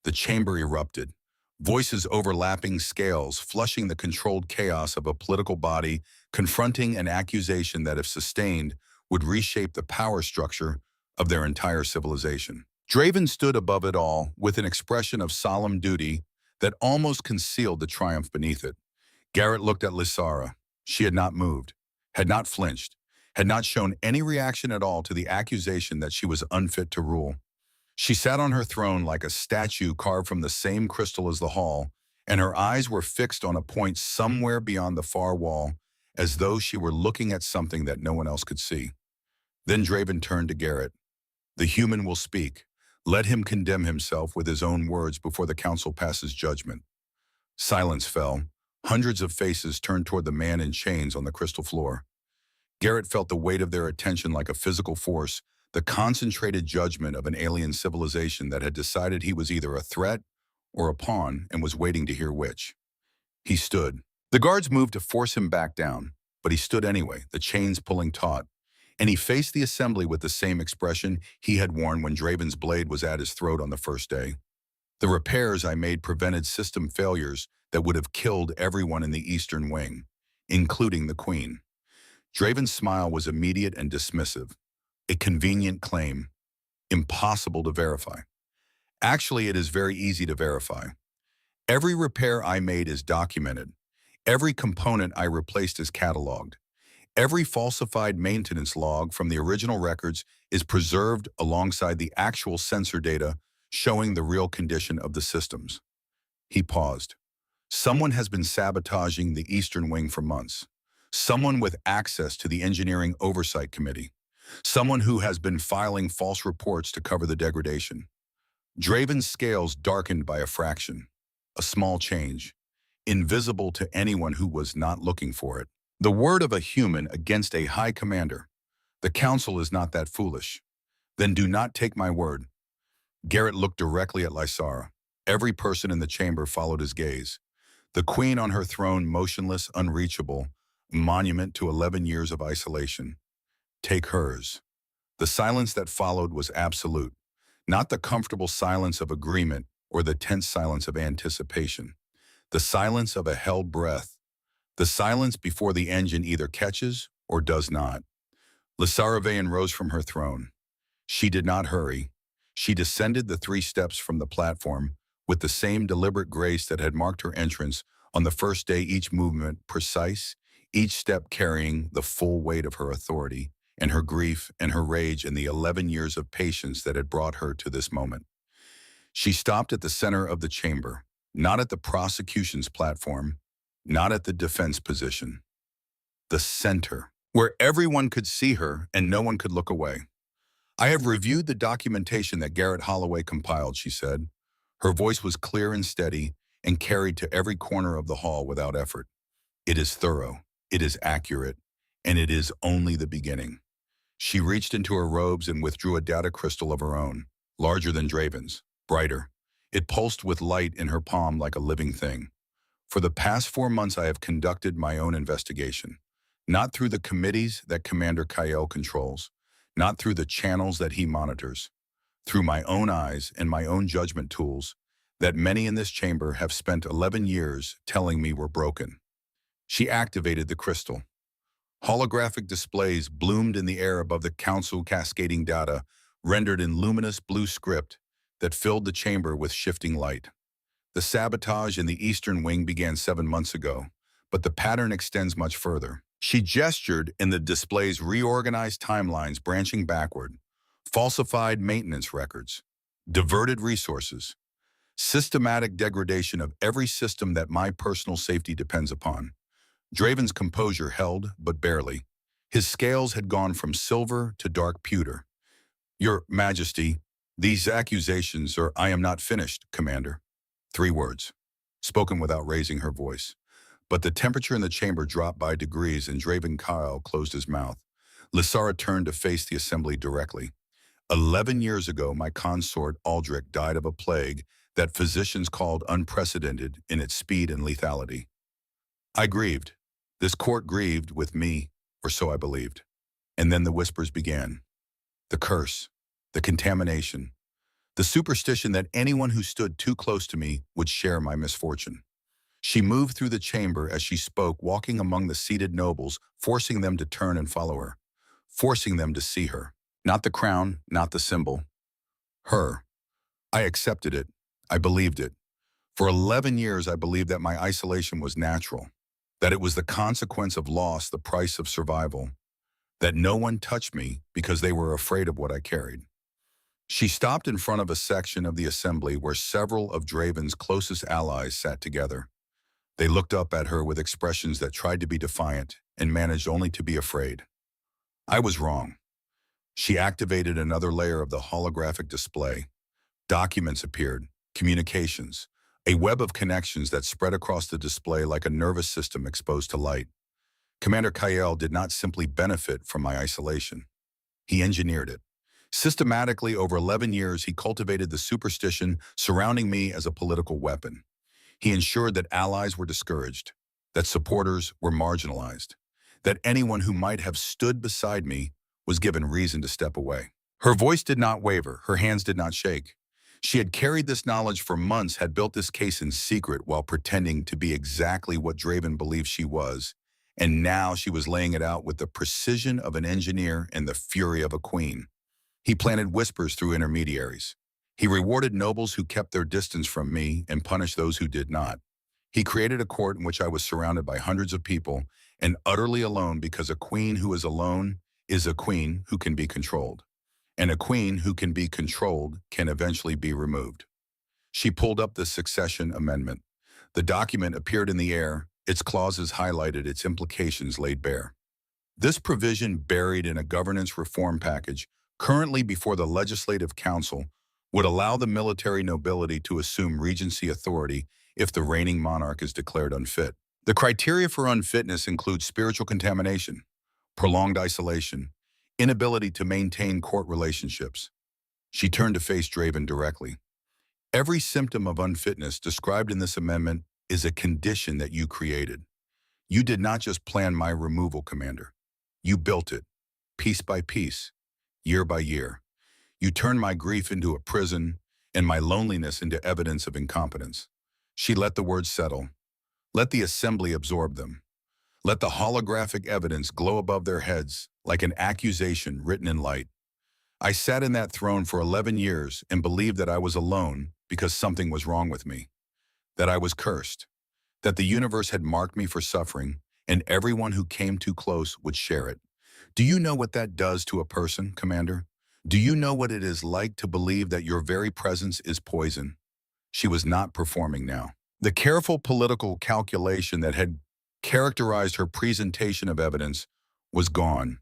The chamber erupted, voices overlapping, scales flushing the controlled chaos of a political body confronting an accusation that, if sustained, would reshape the power structure of their entire civilization. Draven stood above it all with an expression of solemn duty that almost concealed the triumph beneath it. Garrett looked at Lysara. She had not moved, had not flinched, had not shown any reaction at all to the accusation that she was unfit to rule. She sat on her throne like a statue carved from the same crystal as the hall, and her eyes were fixed on a point somewhere beyond the far wall, as though she were looking at something that no one else could see. Then Draven turned to Garrett. The human will speak. Let him condemn himself with his own words before the council passes judgment. Silence fell. Hundreds of faces turned toward the man in chains on the crystal floor. Garrett felt the weight of their attention like a physical force, the concentrated judgment of an alien civilization that had decided he was either a threat or a pawn and was waiting to hear which. He stood. The guards moved to force him back down, but he stood anyway, the chains pulling taut. And he faced the assembly with the same expression he had worn when Draven's blade was at his throat on the first day. The repairs I made prevented system failures that would have killed everyone in the Eastern Wing, including the Queen. Draven's smile was immediate and dismissive. A convenient claim, impossible to verify. Actually, it is very easy to verify. Every repair I made is documented. Every component I replaced is cataloged. Every falsified maintenance log from the original records is preserved alongside the actual sensor data showing the real condition of the systems. He paused. Someone has been sabotaging the Eastern Wing for months. Someone with access to the Engineering Oversight Committee. Someone who has been filing false reports to cover the degradation. Draven's scales darkened by a fraction. A small change. Invisible to anyone who was not looking for it. The word of a human against a high commander. The council is not that foolish. Then do not take my word. Garrett looked directly at Lysara. Every person in the chamber followed his gaze. The queen on her throne, motionless, unreachable, a monument to 11 years of isolation. Take hers. The silence that followed was absolute, not the comfortable silence of agreement or the tense silence of anticipation. The silence of a held breath. The silence before the engine either catches or does not. Lysara Vein rose from her throne. She did not hurry. She descended the 3 steps from the platform with the same deliberate grace that had marked her entrance on the first day, each movement precise, each step carrying the full weight of her authority and her grief and her rage and the 11 years of patience that had brought her to this moment. She stopped at the center of the chamber, not at the prosecution's platform, not at the defense position, the center, where everyone could see her and no one could look away. I have reviewed the documentation that Garrett Holloway compiled, she said. Her voice was clear and steady and carried to every corner of the hall without effort. It is thorough, it is accurate, and it is only the beginning. She reached into her robes and withdrew a data crystal of her own, larger than Draven's, brighter. It pulsed with light in her palm like a living thing. For the past 4 months, I have conducted my own investigation, not through the committees that Commander Kyle controls, not through the channels that he monitors, through my own eyes and my own judgment tools that many in this chamber have spent 11 years telling me were broken. She activated the crystal. Holographic displays bloomed in the air above the council, cascading data rendered in luminous blue script that filled the chamber with shifting light. The sabotage in the Eastern Wing began 7 months ago, but the pattern extends much further. She gestured in the display's reorganized timelines branching backward, falsified maintenance records, diverted resources, systematic degradation of every system that my personal safety depends upon. Draven's composure held, but barely. His scales had gone from silver to dark pewter. Your Majesty, these accusations are— I am not finished, Commander. 3 words, spoken without raising her voice. But the temperature in the chamber dropped by degrees and Draven Kyle closed his mouth. Lysara turned to face the assembly directly. 11 years ago, my consort Aldrich died of a plague that physicians called unprecedented in its speed and lethality. I grieved. This court grieved with me, or so I believed. And then the whispers began. The curse, the contamination, the superstition that anyone who stood too close to me would share my misfortune. She moved through the chamber as she spoke, walking among the seated nobles, forcing them to turn and follow her, forcing them to see her. Not the crown, not the symbol. Her. I accepted it. I believed it. For 11 years, I believed that my isolation was natural, that it was the consequence of loss, the price of survival, that no one touched me because they were afraid of what I carried. She stopped in front of a section of the assembly where several of Draven's closest allies sat together. They looked up at her with expressions that tried to be defiant and managed only to be afraid. I was wrong. She activated another layer of the holographic display. Documents appeared, communications, a web of connections that spread across the display like a nervous system exposed to light. Commander Kyle did not simply benefit from my isolation. He engineered it. Systematically, over 11 years, he cultivated the superstition surrounding me as a political weapon. He ensured that allies were discouraged, that supporters were marginalized, that anyone who might have stood beside me was given reason to step away. Her voice did not waver, her hands did not shake. She had carried this knowledge for months, had built this case in secret while pretending to be exactly what Draven believed she was, and now she was laying it out with the precision of an engineer and the fury of a queen. He planted whispers through intermediaries. He rewarded nobles who kept their distance from me and punished those who did not. He created a court in which I was surrounded by hundreds of people and utterly alone, because a queen who is alone is a queen who can be controlled. And a queen who can be controlled can eventually be removed. She pulled up the succession amendment. The document appeared in the air, its clauses highlighted, its implications laid bare. This provision, buried in a governance reform package currently before the Legislative Council, would allow the military nobility to assume regency authority if the reigning monarch is declared unfit. The criteria for unfitness include spiritual contamination, prolonged isolation, inability to maintain court relationships. She turned to face Draven directly. Every symptom of unfitness described in this amendment is a condition that you created. You did not just plan my removal, Commander. You built it, piece by piece, year by year. You turned my grief into a prison and my loneliness into evidence of incompetence. She let the words settle. Let the assembly absorb them. Let the holographic evidence glow above their heads like an accusation written in light. I sat in that throne for 11 years and believed that I was alone because something was wrong with me, that I was cursed, that the universe had marked me for suffering, and everyone who came too close would share it. Do you know what that does to a person, Commander? Do you know what it is like to believe that your very presence is poison? She was not performing now. The careful political calculation that had characterized her presentation of evidence was gone.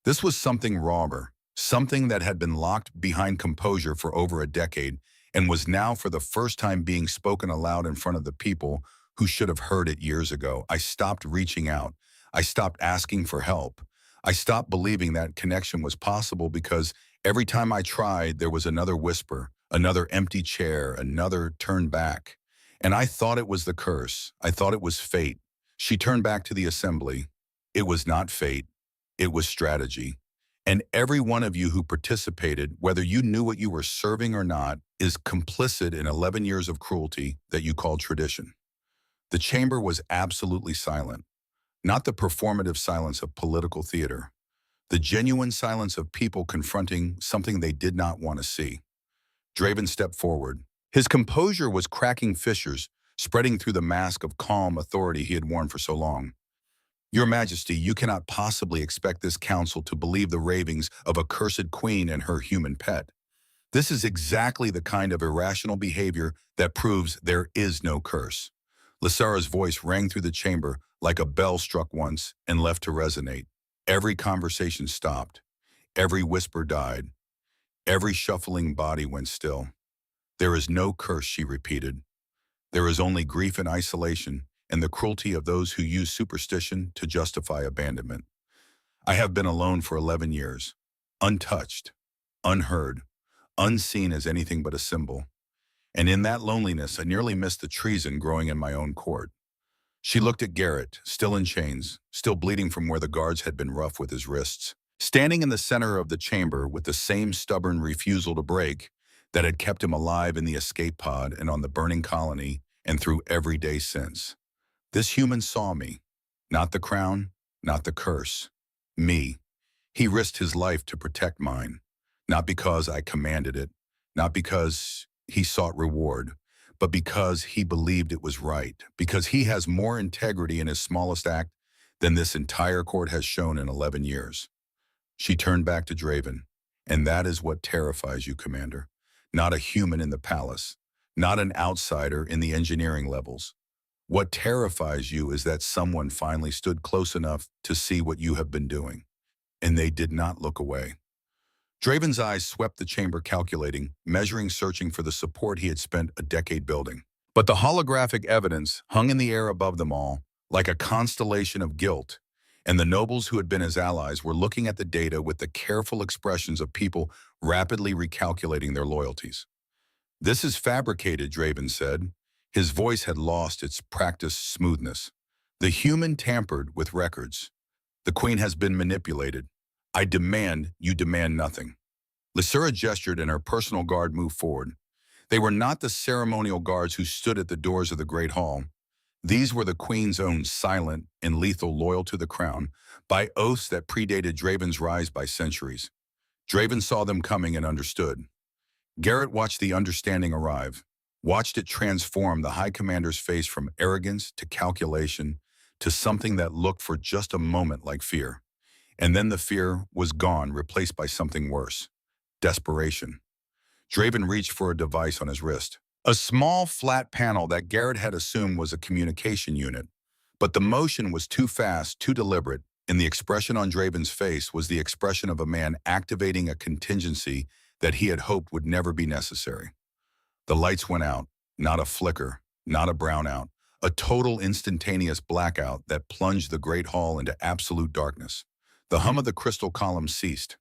This was something rawer, something that had been locked behind composure for over a decade and was now for the first time being spoken aloud in front of the people who should have heard it years ago. I stopped reaching out. I stopped asking for help. I stopped believing that connection was possible because every time I tried, there was another whisper, another empty chair, another turn back. And I thought it was the curse. I thought it was fate. She turned back to the assembly. It was not fate. It was strategy. And every one of you who participated, whether you knew what you were serving or not, is complicit in 11 years of cruelty that you call tradition. The chamber was absolutely silent, not the performative silence of political theater, the genuine silence of people confronting something they did not want to see. Draven stepped forward. His composure was cracking fissures, spreading through the mask of calm authority he had worn for so long. Your Majesty, you cannot possibly expect this council to believe the ravings of a cursed queen and her human pet. This is exactly the kind of irrational behavior that proves there is no curse. Lysara's voice rang through the chamber like a bell struck once and left to resonate. Every conversation stopped. Every whisper died. Every shuffling body went still. There is no curse, she repeated. There is only grief and isolation and the cruelty of those who use superstition to justify abandonment. I have been alone for 11 years, untouched, unheard, unseen as anything but a symbol. And in that loneliness, I nearly missed the treason growing in my own court. She looked at Garrett, still in chains, still bleeding from where the guards had been rough with his wrists, standing in the center of the chamber with the same stubborn refusal to break that had kept him alive in the escape pod and on the burning colony and through every day since. This human saw me, not the crown, not the curse, me. He risked his life to protect mine, not because I commanded it, not because he sought reward, but because he believed it was right, because he has more integrity in his smallest act than this entire court has shown in 11 years. She turned back to Draven, and that is what terrifies you, Commander. Not a human in the palace, not an outsider in the engineering levels. What terrifies you is that someone finally stood close enough to see what you have been doing, and they did not look away. Draven's eyes swept the chamber calculating, measuring, searching for the support he had spent a decade building. But the holographic evidence hung in the air above them all, like a constellation of guilt, and the nobles who had been his allies were looking at the data with the careful expressions of people rapidly recalculating their loyalties. This is fabricated, Draven said. His voice had lost its practiced smoothness. The human tampered with records. The queen has been manipulated. I demand you demand nothing. Lysara gestured and her personal guard moved forward. They were not the ceremonial guards who stood at the doors of the Great Hall. These were the queen's own silent and lethal, loyal to the crown, by oaths that predated Draven's rise by centuries. Draven saw them coming and understood. Garrett watched the understanding arrive, watched it transform the High Commander's face from arrogance to calculation to something that looked for just a moment like fear. And then the fear was gone, replaced by something worse. Desperation. Draven reached for a device on his wrist. A small, flat panel that Garrett had assumed was a communication unit. But the motion was too fast, too deliberate, and the expression on Draven's face was the expression of a man activating a contingency that he had hoped would never be necessary. The lights went out, not a flicker, not a brownout, a total instantaneous blackout that plunged the Great Hall into absolute darkness. The hum of the crystal columns ceased.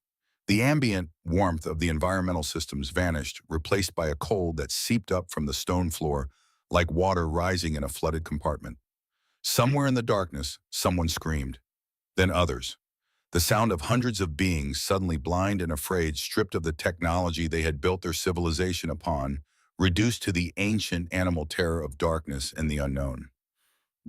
The ambient warmth of the environmental systems vanished, replaced by a cold that seeped up from the stone floor like water rising in a flooded compartment. Somewhere in the darkness, someone screamed. Then others. The sound of hundreds of beings suddenly blind and afraid, stripped of the technology they had built their civilization upon, reduced to the ancient animal terror of darkness and the unknown.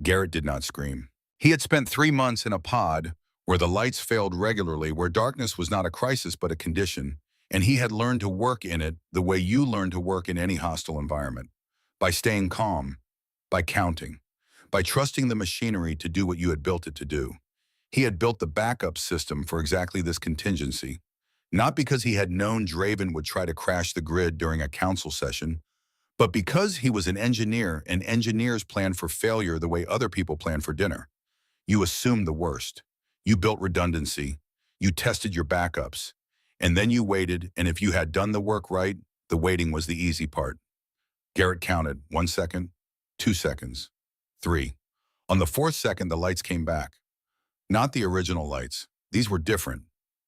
Garrett did not scream. He had spent 3 months in a pod where the lights failed regularly, where darkness was not a crisis but a condition, and he had learned to work in it the way you learn to work in any hostile environment, by staying calm, by counting, by trusting the machinery to do what you had built it to do. He had built the backup system for exactly this contingency, not because he had known Draven would try to crash the grid during a council session, but because he was an engineer and engineers plan for failure the way other people plan for dinner. You assumed the worst. You built redundancy. You tested your backups. And then you waited, and if you had done the work right, the waiting was the easy part. Garrett counted 1 second, 2 seconds, 3. On the 4th second, the lights came back. Not the original lights. These were different,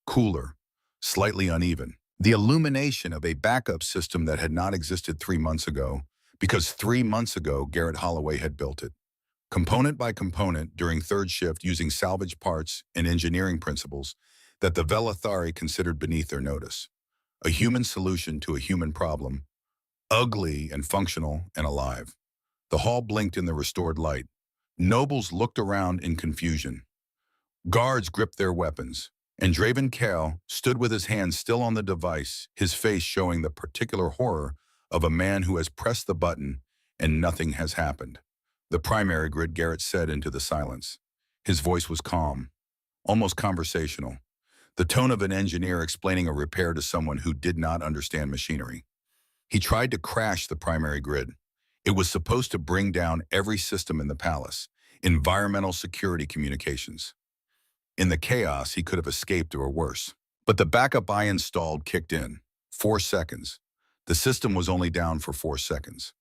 cooler, slightly uneven. The illumination of a backup system that had not existed 3 months ago, because 3 months ago, Garrett Holloway had built it. Component by component during third shift using salvage parts and engineering principles that the Velathari considered beneath their notice. A human solution to a human problem, ugly and functional and alive. The hall blinked in the restored light. Nobles looked around in confusion. Guards gripped their weapons, and Draven Kale stood with his hand still on the device, his face showing the particular horror of a man who has pressed the button and nothing has happened. The primary grid, Garrett said into the silence. His voice was calm, almost conversational, the tone of an engineer explaining a repair to someone who did not understand machinery. He tried to crash the primary grid. It was supposed to bring down every system in the palace, environmental security communications. In the chaos, he could have escaped or worse. But the backup I installed kicked in. 4 seconds. The system was only down for 4 seconds.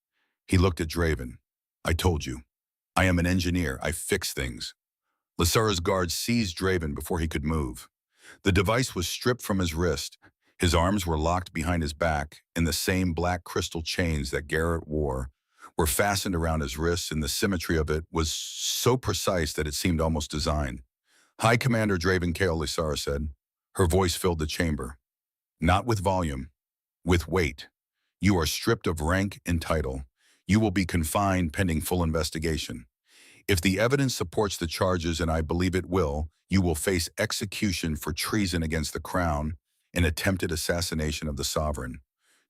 He looked at Draven. I told you. I am an engineer. I fix things. Lysara's guards seized Draven before he could move. The device was stripped from his wrist. His arms were locked behind his back, and the same black crystal chains that Garrett wore were fastened around his wrists, and the symmetry of it was so precise that it seemed almost designed. High Commander Draven Kale, Lysara said. Her voice filled the chamber. Not with volume, with weight. You are stripped of rank and title. You will be confined pending full investigation. If the evidence supports the charges, and I believe it will, you will face execution for treason against the crown and attempted assassination of the sovereign.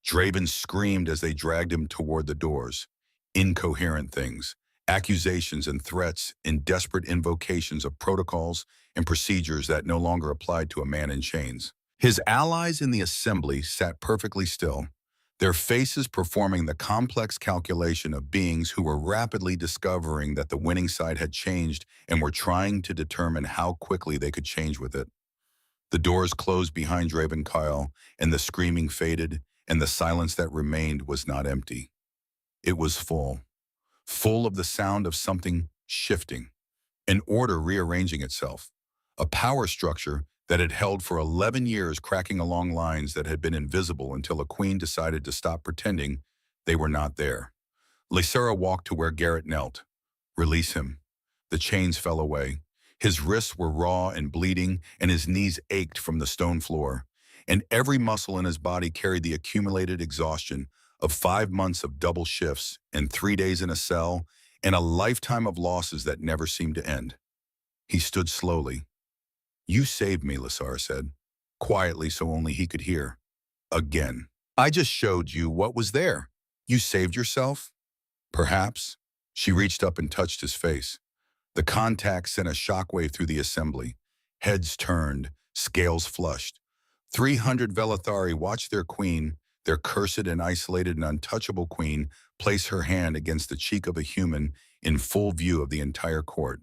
Draven screamed as they dragged him toward the doors. Incoherent things, accusations and threats, and desperate invocations of protocols and procedures that no longer applied to a man in chains. His allies in the assembly sat perfectly still, their faces performing the complex calculation of beings who were rapidly discovering that the winning side had changed and were trying to determine how quickly they could change with it. The doors closed behind Draven Kyle, and the screaming faded, and the silence that remained was not empty. It was full of the sound of something shifting, an order rearranging itself, a power structure that had held for 11 years cracking along lines that had been invisible until a queen decided to stop pretending they were not there. Lysara walked to where Garrett knelt. Release him. The chains fell away. His wrists were raw and bleeding, and his knees ached from the stone floor, and every muscle in his body carried the accumulated exhaustion of 5 months of double shifts and 3 days in a cell and a lifetime of losses that never seemed to end. He stood slowly. You saved me, Lysara said, quietly so only he could hear. Again. I just showed you what was there. You saved yourself? Perhaps. She reached up and touched his face. The contact sent a shockwave through the assembly. Heads turned, scales flushed. 300 Velathari watched their queen, their cursed and isolated and untouchable queen, place her hand against the cheek of a human in full view of the entire court,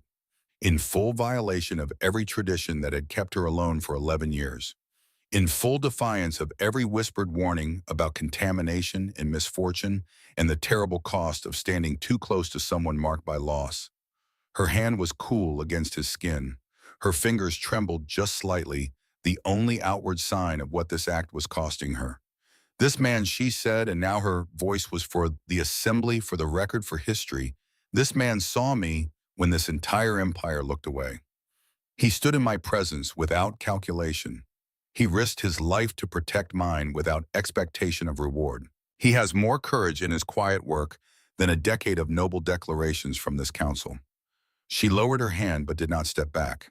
in full violation of every tradition that had kept her alone for 11 years, in full defiance of every whispered warning about contamination and misfortune and the terrible cost of standing too close to someone marked by loss. Her hand was cool against his skin. Her fingers trembled just slightly, the only outward sign of what this act was costing her. This man, she said, and now her voice was for the assembly, for the record, for history. This man saw me when this entire empire looked away. He stood in my presence without calculation. He risked his life to protect mine without expectation of reward. He has more courage in his quiet work than a decade of noble declarations from this council. She lowered her hand but did not step back.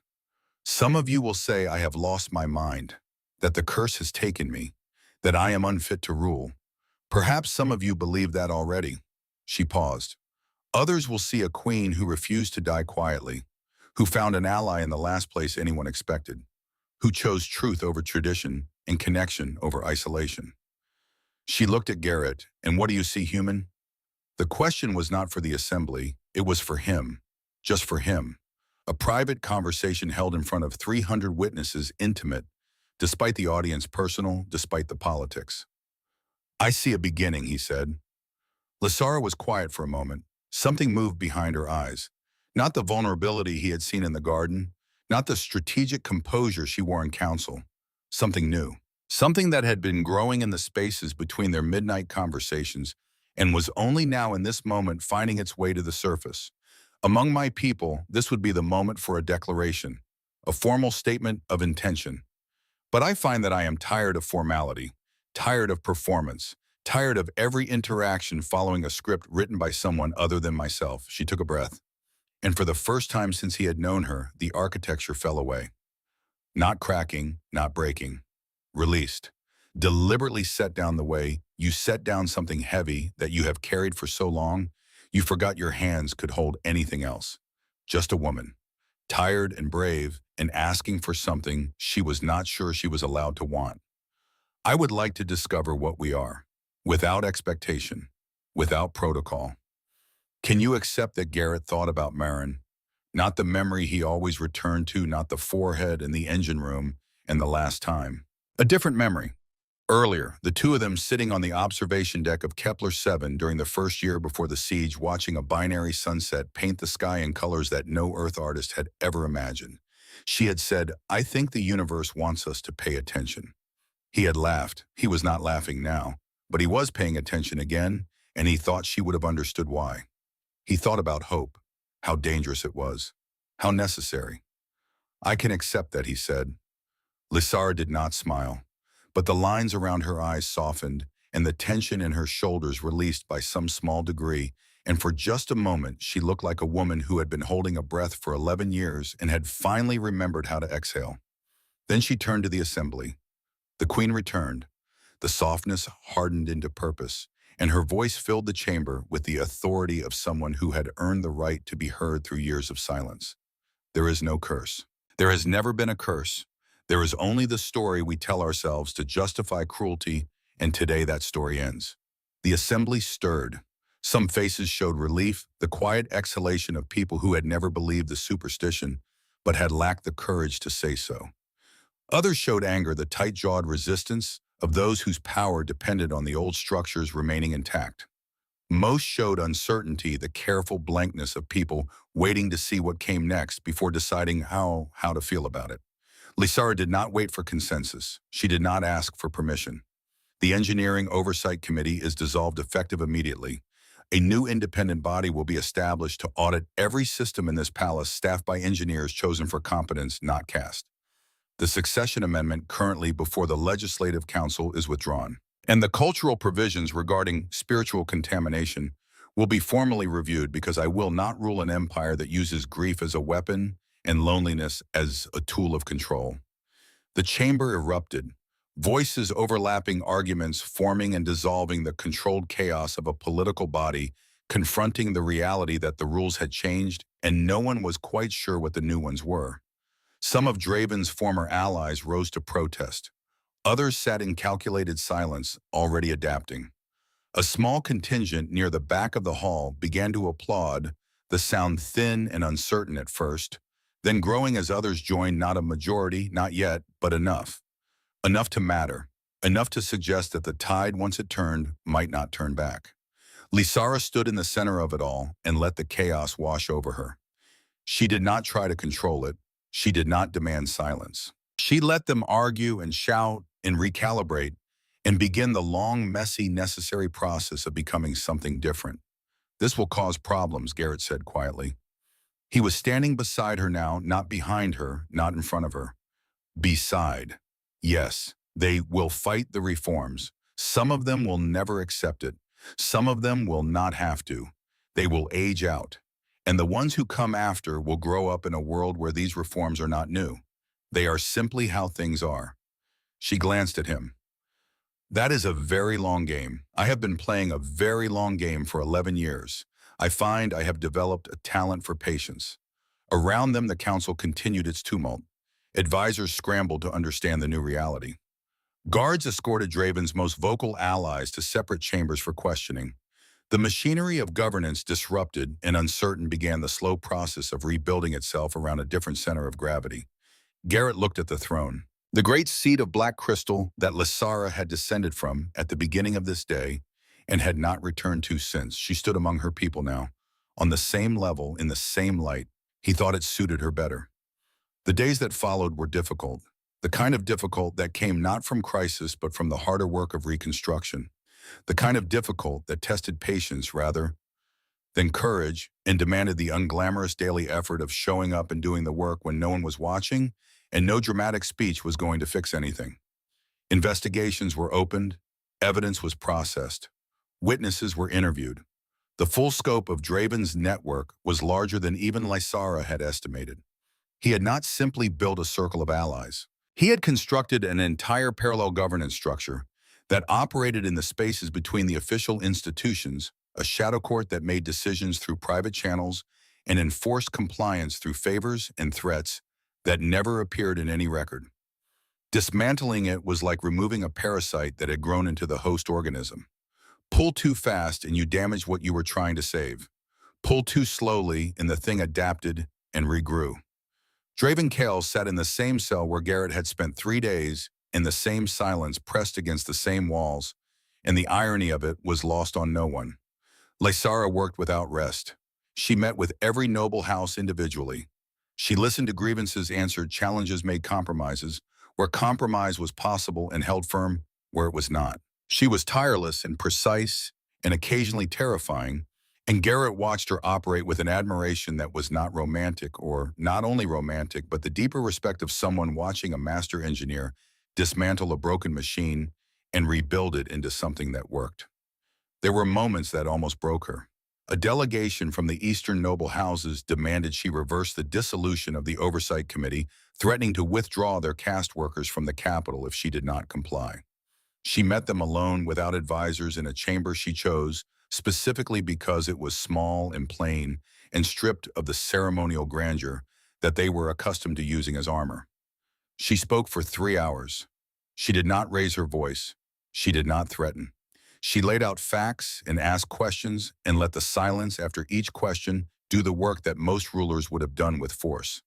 Some of you will say I have lost my mind, that the curse has taken me. that I am unfit to rule. Perhaps some of you believe that already. She paused. Others will see a queen who refused to die quietly, who found an ally in the last place anyone expected, who chose truth over tradition and connection over isolation. She looked at Garrett, and what do you see, human? The question was not for the assembly, it was for him, just for him. A private conversation held in front of 300 witnesses, intimate, despite the audience personal, despite the politics. I see a beginning, he said. Lysara was quiet for a moment. Something moved behind her eyes. Not the vulnerability he had seen in the garden, not the strategic composure she wore in council. Something new. Something that had been growing in the spaces between their midnight conversations and was only now in this moment finding its way to the surface. Among my people, this would be the moment for a declaration, a formal statement of intention. But I find that I am tired of formality, tired of performance, tired of every interaction following a script written by someone other than myself. She took a breath. And for the first time since he had known her, the architecture fell away. Not cracking, not breaking. Released. Deliberately set down the way you set down something heavy that you have carried for so long, you forgot your hands could hold anything else. Just a woman, tired and brave and asking for something she was not sure she was allowed to want. I would like to discover what we are, without expectation, without protocol. Can you accept that Garrett thought about Maren? Not the memory he always returned to, not the forehead in the engine room and the last time. A different memory. Earlier, the two of them sitting on the observation deck of Kepler-7 during the first year before the siege, watching a binary sunset paint the sky in colors that no Earth artist had ever imagined. She had said, "I think the universe wants us to pay attention." He had laughed. He was not laughing now, but he was paying attention again, and he thought she would have understood why. He thought about hope, how dangerous it was, how necessary. "I can accept that," he said. Lysara did not smile, but the lines around her eyes softened and the tension in her shoulders released by some small degree, and for just a moment she looked like a woman who had been holding a breath for 11 years and had finally remembered how to exhale. Then she turned to the assembly. The queen returned. The softness hardened into purpose, and her voice filled the chamber with the authority of someone who had earned the right to be heard through years of silence. There is no curse. There has never been a curse. There is only the story we tell ourselves to justify cruelty, and today that story ends. The assembly stirred. Some faces showed relief, the quiet exhalation of people who had never believed the superstition, but had lacked the courage to say so. Others showed anger, the tight-jawed resistance of those whose power depended on the old structures remaining intact. Most showed uncertainty, the careful blankness of people waiting to see what came next before deciding how to feel about it. Lysara did not wait for consensus. She did not ask for permission. The Engineering Oversight Committee is dissolved effective immediately. A new independent body will be established to audit every system in this palace, staffed by engineers chosen for competence, not caste. The succession amendment currently before the Legislative Council is withdrawn, and the cultural provisions regarding spiritual contamination will be formally reviewed, because I will not rule an empire that uses grief as a weapon and loneliness as a tool of control. The chamber erupted, voices overlapping, arguments forming and dissolving, the controlled chaos of a political body confronting the reality that the rules had changed and no one was quite sure what the new ones were. Some of Draven's former allies rose to protest. Others sat in calculated silence, already adapting. A small contingent near the back of the hall began to applaud, the sound thin and uncertain at first, then growing as others joined, not a majority, not yet, but enough. Enough to matter, enough to suggest that the tide, once it turned, might not turn back. Lysara stood in the center of it all and let the chaos wash over her. She did not try to control it. She did not demand silence. She let them argue and shout and recalibrate and begin the long, messy, necessary process of becoming something different. "This will cause problems," Garrett said quietly. He was standing beside her now, not behind her, not in front of her. Beside. Yes, they will fight the reforms. Some of them will never accept it. Some of them will not have to. They will age out. And the ones who come after will grow up in a world where these reforms are not new. They are simply how things are. She glanced at him. That is a very long game. I have been playing a very long game for 11 years. I find I have developed a talent for patience. Around them, the council continued its tumult. Advisors scrambled to understand the new reality. Guards escorted Draven's most vocal allies to separate chambers for questioning. The machinery of governance disrupted and uncertain began the slow process of rebuilding itself around a different center of gravity. Garrett looked at the throne. The great seat of black crystal that Lysara had descended from at the beginning of this day and had not returned to since. She stood among her people now, on the same level, in the same light. He thought it suited her better. The days that followed were difficult, the kind of difficult that came not from crisis but from the harder work of reconstruction, the kind of difficult that tested patience rather than courage and demanded the unglamorous daily effort of showing up and doing the work when no one was watching and no dramatic speech was going to fix anything. Investigations were opened, evidence was processed, witnesses were interviewed. The full scope of Draven's network was larger than even Lysara had estimated. He had not simply built a circle of allies. He had constructed an entire parallel governance structure that operated in the spaces between the official institutions, a shadow court that made decisions through private channels and enforced compliance through favors and threats that never appeared in any record. Dismantling it was like removing a parasite that had grown into the host organism. Pull too fast and you damage what you were trying to save. Pull too slowly and the thing adapted and regrew. Draven Kale sat in the same cell where Garrett had spent 3 days, in the same silence pressed against the same walls, and the irony of it was lost on no one. Lysara worked without rest. She met with every noble house individually. She listened to grievances, answered challenges, made compromises, where compromise was possible and held firm where it was not. She was tireless and precise and occasionally terrifying, and Garrett watched her operate with an admiration that was not romantic, or not only romantic, but the deeper respect of someone watching a master engineer dismantle a broken machine and rebuild it into something that worked. There were moments that almost broke her. A delegation from the Eastern noble houses demanded she reverse the dissolution of the Oversight Committee, threatening to withdraw their caste workers from the capital if she did not comply. She met them alone, without advisors, in a chamber she chose, specifically because it was small and plain and stripped of the ceremonial grandeur that they were accustomed to using as armor. She spoke for 3 hours. She did not raise her voice. She did not threaten. She laid out facts and asked questions and let the silence after each question do the work that most rulers would have done with force.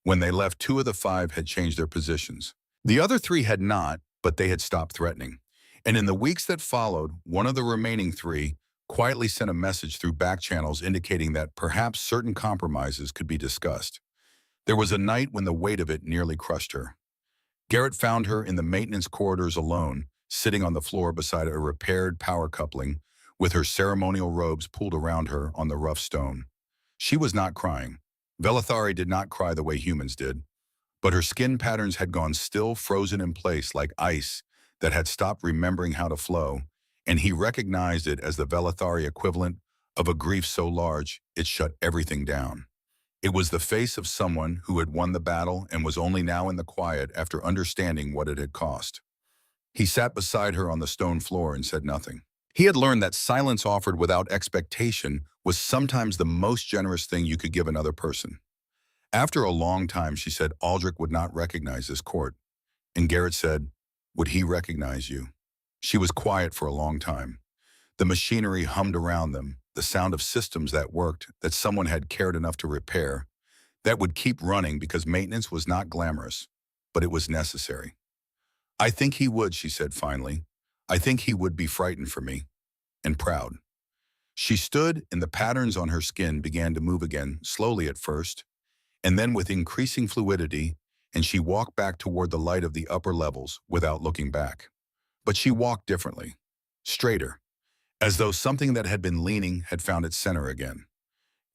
When they left, 2 of the 5 had changed their positions. The other 3 had not, but they had stopped threatening. And in the weeks that followed, one of the remaining 3 quietly sent a message through back channels indicating that perhaps certain compromises could be discussed. There was a night when the weight of it nearly crushed her. Garrett found her in the maintenance corridors alone, sitting on the floor beside a repaired power coupling, with her ceremonial robes pulled around her on the rough stone. She was not crying. Velithari did not cry the way humans did, but her skin patterns had gone still, frozen in place like ice that had stopped remembering how to flow, and he recognized it as the Velithari equivalent of a grief so large it shut everything down. It was the face of someone who had won the battle and was only now in the quiet after understanding what it had cost. He sat beside her on the stone floor and said nothing. He had learned that silence offered without expectation was sometimes the most generous thing you could give another person. After a long time, she said Aldrich would not recognize this court. And Garrett said, "Would he recognize you?" She was quiet for a long time. The machinery hummed around them, the sound of systems that worked, that someone had cared enough to repair, that would keep running because maintenance was not glamorous, but it was necessary. "I think he would," she said finally. "I think he would be frightened for me, and proud." She stood, and the patterns on her skin began to move again, slowly at first, and then with increasing fluidity, and she walked back toward the light of the upper levels without looking back. But she walked differently, straighter, as though something that had been leaning had found its center again.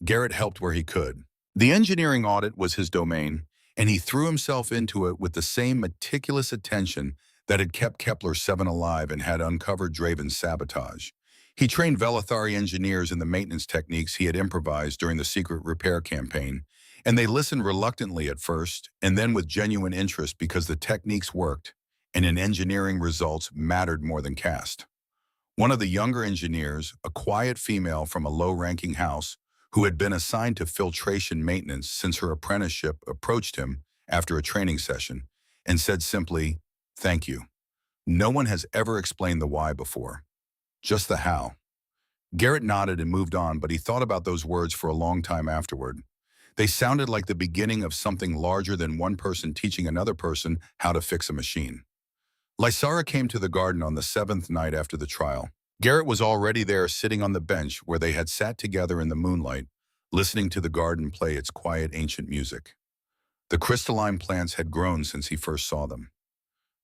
Garrett helped where he could. The engineering audit was his domain, and he threw himself into it with the same meticulous attention that had kept Kepler-7 alive and had uncovered Draven's sabotage. He trained Velithari engineers in the maintenance techniques he had improvised during the secret repair campaign, and they listened reluctantly at first, and then with genuine interest because the techniques worked, and in engineering results mattered more than caste. One of the younger engineers, a quiet female from a low-ranking house who had been assigned to filtration maintenance since her apprenticeship, approached him after a training session and said simply, "Thank you. No one has ever explained the why before, just the how." Garrett nodded and moved on, but he thought about those words for a long time afterward. They sounded like the beginning of something larger than one person teaching another person how to fix a machine. Lysara came to the garden on the seventh night after the trial. Garrett was already there, sitting on the bench where they had sat together in the moonlight, listening to the garden play its quiet ancient music. The crystalline plants had grown since he first saw them.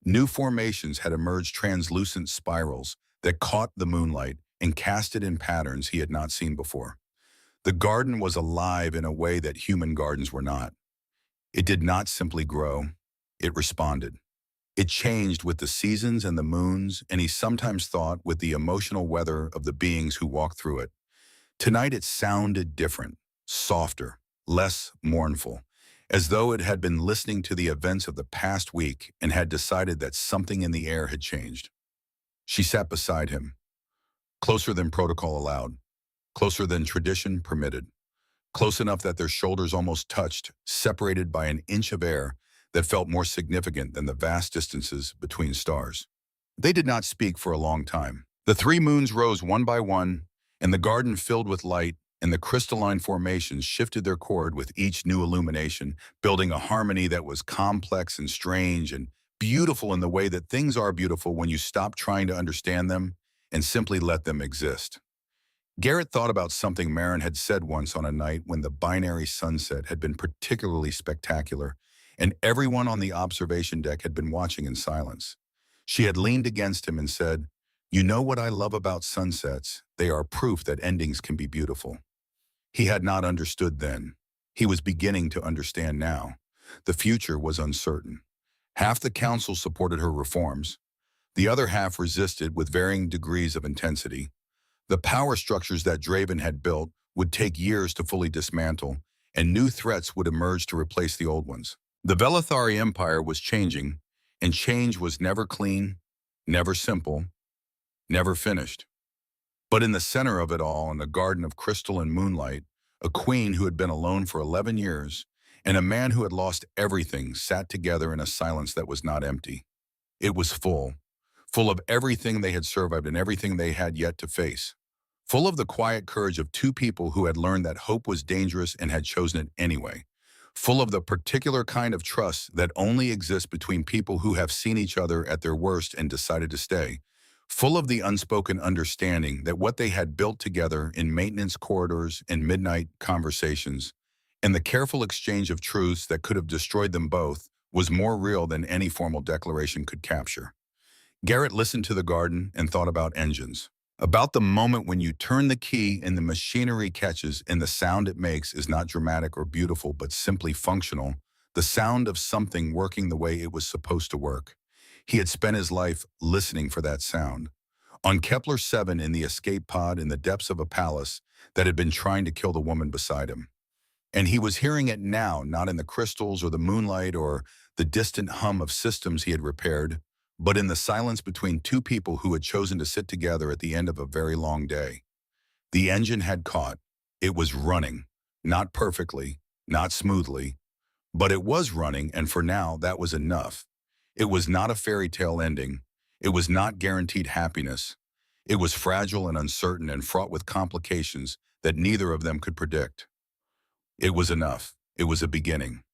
New formations had emerged, translucent spirals that caught the moonlight and cast it in patterns he had not seen before. The garden was alive in a way that human gardens were not. It did not simply grow, it responded. It changed with the seasons and the moons, and he sometimes thought with the emotional weather of the beings who walked through it. Tonight it sounded different, softer, less mournful, as though it had been listening to the events of the past week and had decided that something in the air had changed. She sat beside him, closer than protocol allowed, closer than tradition permitted, close enough that their shoulders almost touched, separated by an inch of air that felt more significant than the vast distances between stars. They did not speak for a long time. The three moons rose one by one, and the garden filled with light, and the crystalline formations shifted their chord with each new illumination, building a harmony that was complex and strange and beautiful in the way that things are beautiful when you stop trying to understand them and simply let them exist. Garrett thought about something Marin had said once on a night when the binary sunset had been particularly spectacular, and everyone on the observation deck had been watching in silence. She had leaned against him and said, "You know what I love about sunsets? They are proof that endings can be beautiful." He had not understood then. He was beginning to understand now. The future was uncertain. Half the council supported her reforms. The other half resisted with varying degrees of intensity. The power structures that Draven had built would take years to fully dismantle, and new threats would emerge to replace the old ones. The Velithari Empire was changing, and change was never clean, never simple, never finished. But in the center of it all, in a garden of crystal and moonlight, a queen who had been alone for 11 years and a man who had lost everything sat together in a silence that was not empty. It was full of everything they had survived and everything they had yet to face. Full of the quiet courage of two people who had learned that hope was dangerous and had chosen it anyway. Full of the particular kind of trust that only exists between people who have seen each other at their worst and decided to stay. Full of the unspoken understanding that what they had built together in maintenance corridors and midnight conversations, and the careful exchange of truths that could have destroyed them both, was more real than any formal declaration could capture. Garrett listened to the garden and thought about engines. About the moment when you turn the key and the machinery catches and the sound it makes is not dramatic or beautiful but simply functional, the sound of something working the way it was supposed to work. He had spent his life listening for that sound. On Kepler 7 in the escape pod in the depths of a palace that had been trying to kill the woman beside him. And he was hearing it now, not in the crystals or the moonlight or the distant hum of systems he had repaired, but in the silence between two people who had chosen to sit together at the end of a very long day. The engine had caught. It was running, not perfectly, not smoothly, but it was running, and for now that was enough. It was not a fairy tale ending. It was not guaranteed happiness. It was fragile and uncertain and fraught with complications that neither of them could predict. It was enough. It was a beginning.